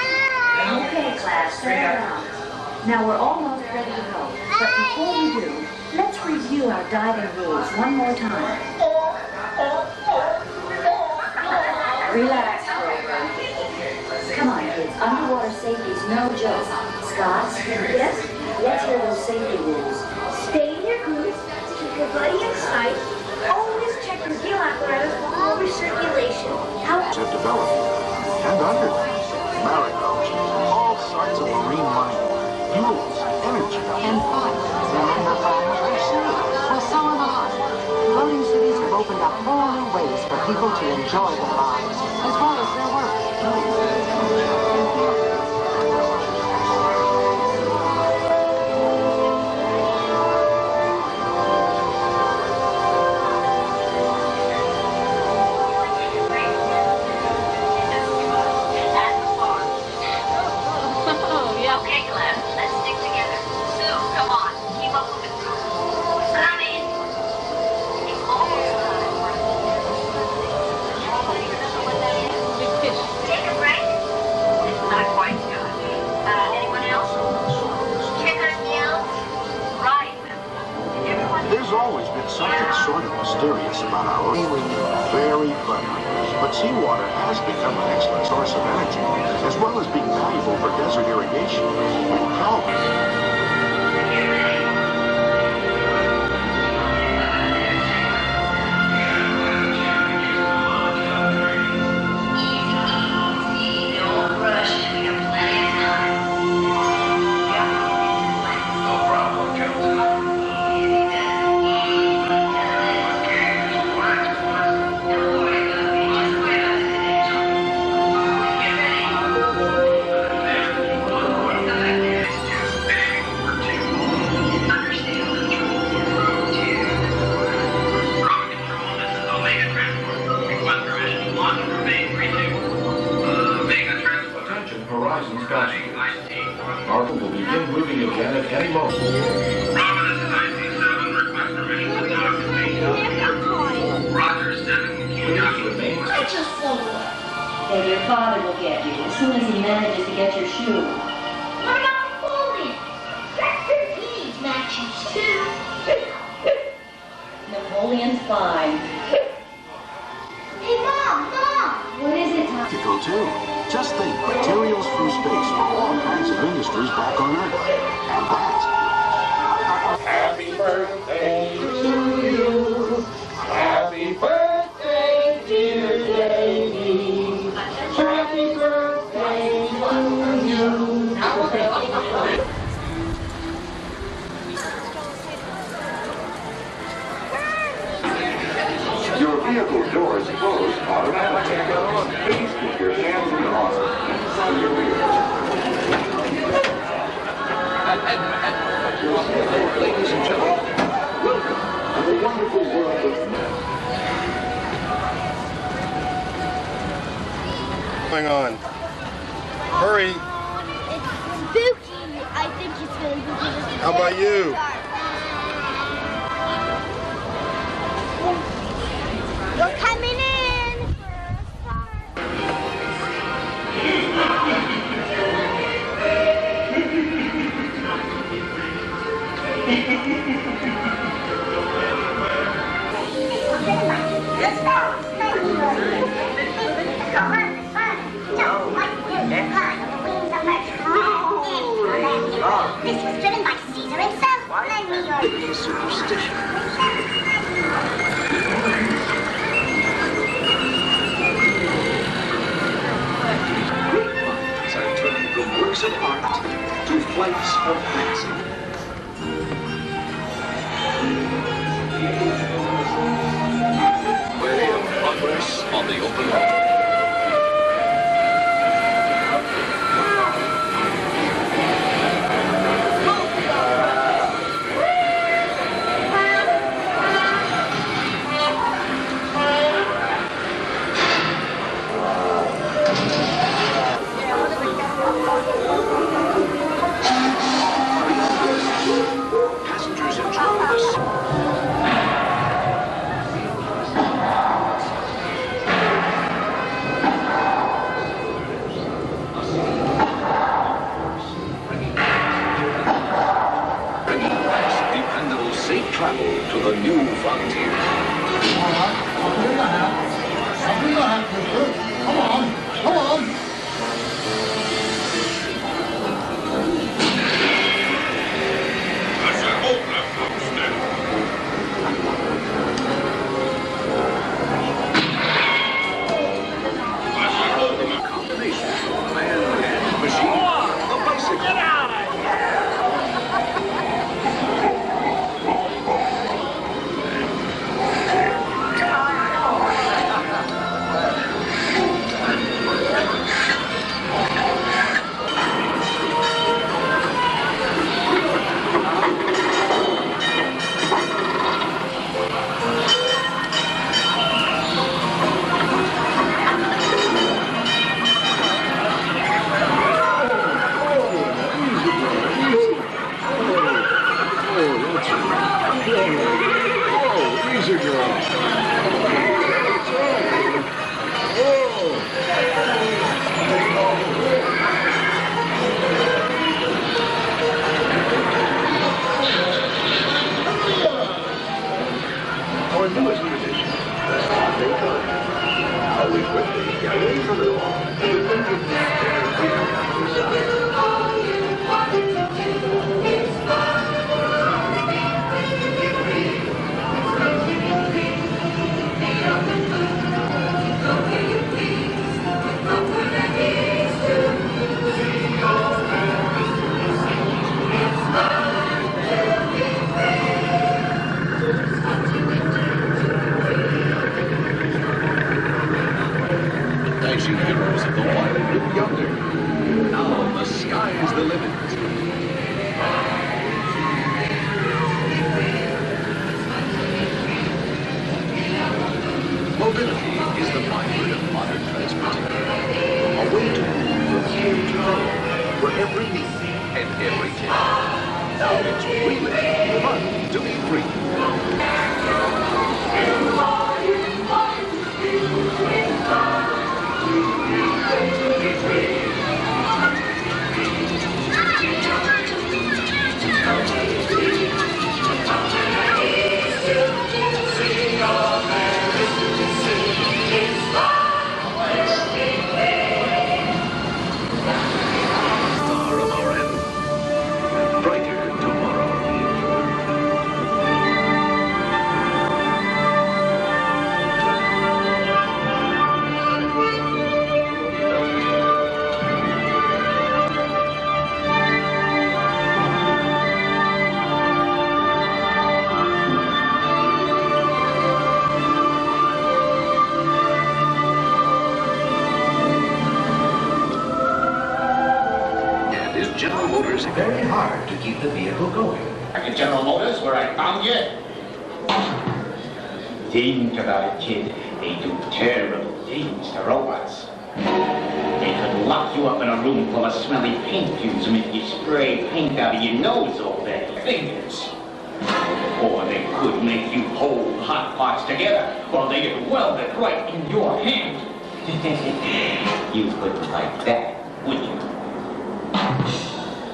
Okay, class, sit down. Now we're almost ready to go. But before we do, let's review our diving rules one more time. Relax, Grover. Come on, kids. Underwater safety's no joke. Scott? Yes? Let's hear those safety rules. Stay in your groups, keep your buddy in sight, always check your gill apparatus for all recirculation. Have developed, and under them, marigold, all sorts of marine mining, fuels, energy, and fun. Remember fun? Well, so am I. Floating cities have opened up whole new ways for people to enjoy their lives, as well as their work. Okay, class, let's stick together. Sue, come on, keep up with the group. Come in. It's almost time. Take a break? Not quite good. Anyone else? Check our gills? Right. There's always been something sort of mysterious about our really very friendly. But seawater has become an excellent source of energy, as well as being valuable for desert irrigation and calming. Horizons passengers. Marvel will begin moving again at any moment. Bravo, this is IC-7. Request permission to dock to Station. Roger, 7. Keep docking. It's just so Then your father will get you as soon as he manages to get your shoe. What about Napoleon? Dr. Needs matches too. Napoleon's fine. Hey, Mom! What is it, Tom? Practical too. Just think, materials from space for all kinds of industries back on Earth. And that's Happy birthday to you. Happy birthday, dear Davy. Happy birthday to you. Your vehicle doors close automatically. Please keep your hands and arms inside your wheels. Ladies and gentlemen, welcome to the wonderful world of Hang on. Hurry. It's spooky. I think it's really spooky. How about you? You're coming in This was driven by Caesar himself. Lend me your superstition. Are turned from works of art to flights of fancy. Way of progress on the open road. Passengers enjoy this. Dependable safe travel to the new frontier. Come on. Our newest tradition, the Sunday Times. Always ready to get ready for it all. Dashing heroes of the wild look yonder. Now the sky is the limit. Mobility is the byword of modern transportation. A way to move from here to there, wherever you need and every time. Now it's really fun to be free. Star of our heaven, brighter tomorrow. And is General Motors very hard to keep the vehicle going? Back at General Motors, where I found you. Think about it, kid. They do terrible things to robots. They could lock you up in a room full of smelly paint fumes and make you spray paint out of your nose all day. Fingers. Or they could make you hold hot pots together while they get welded right in your hand. You wouldn't like that, would you?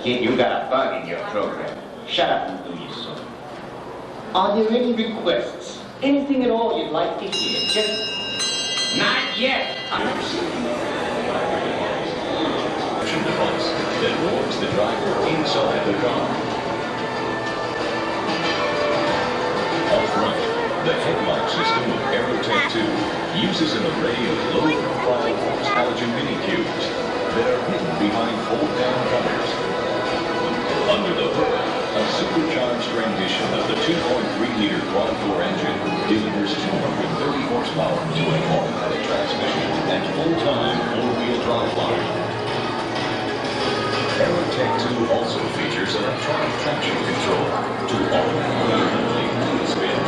Kid, you got a bug in your program. Shut up and do your song. Are there any requests? Anything at all you'd like to hear? Just... Not yet. Action device that warms the driver inside the car. Up front, the headlight system of Aerotech 2 uses an array of low-profile force halogen mini cubes that are hidden behind fold-down covers. Under the hood, a supercharged rendition of the 2.3-liter quad-4 engine delivers 230 horsepower to an automatic transmission and full-time four-wheel drive line. Aerotech 2 also features electronic traction control to automatically wheel spin.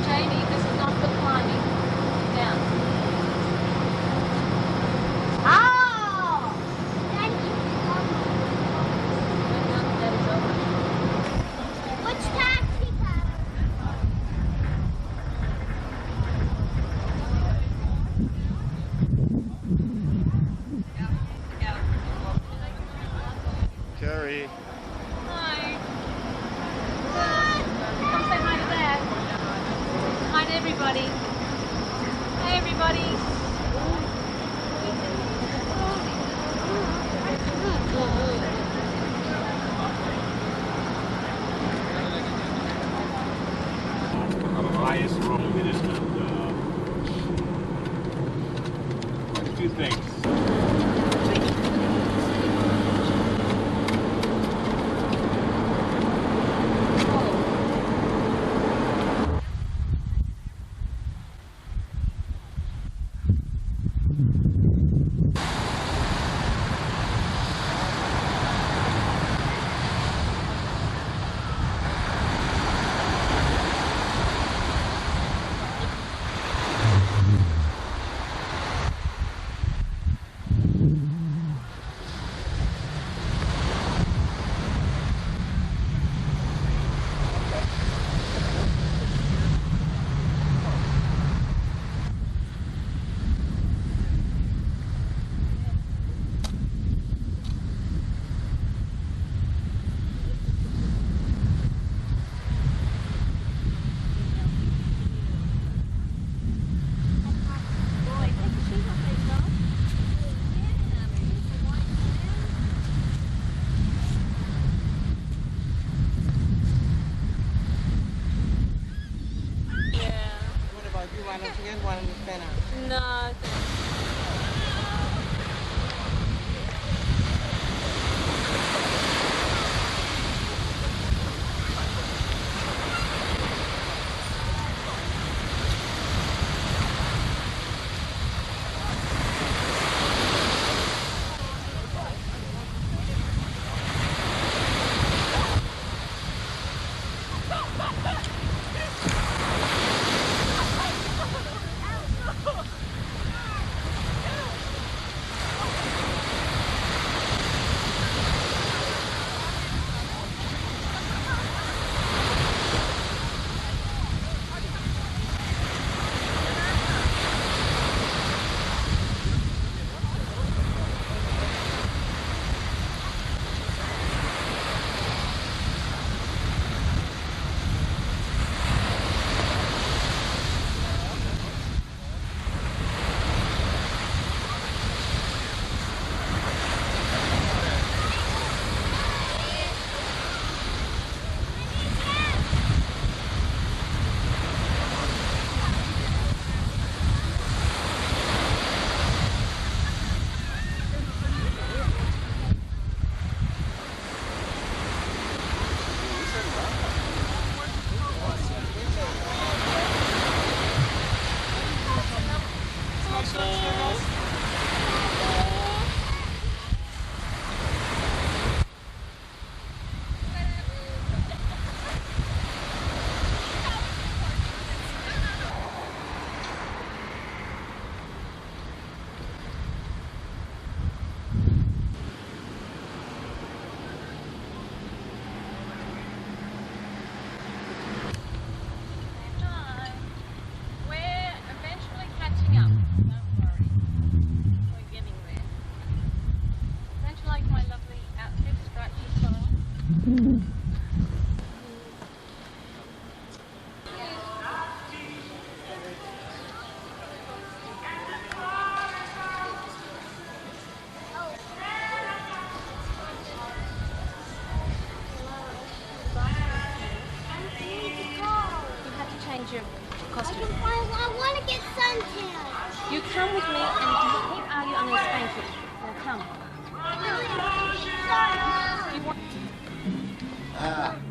Jamie, this is not for climbing. Down. Oh! Thank you. That is over. highest road in this a few things. Why don't you get one in the center? No. Your costume. I want to get suntan. You come with me and you can keep arguing on this banquet. Well, come. Really? Ah.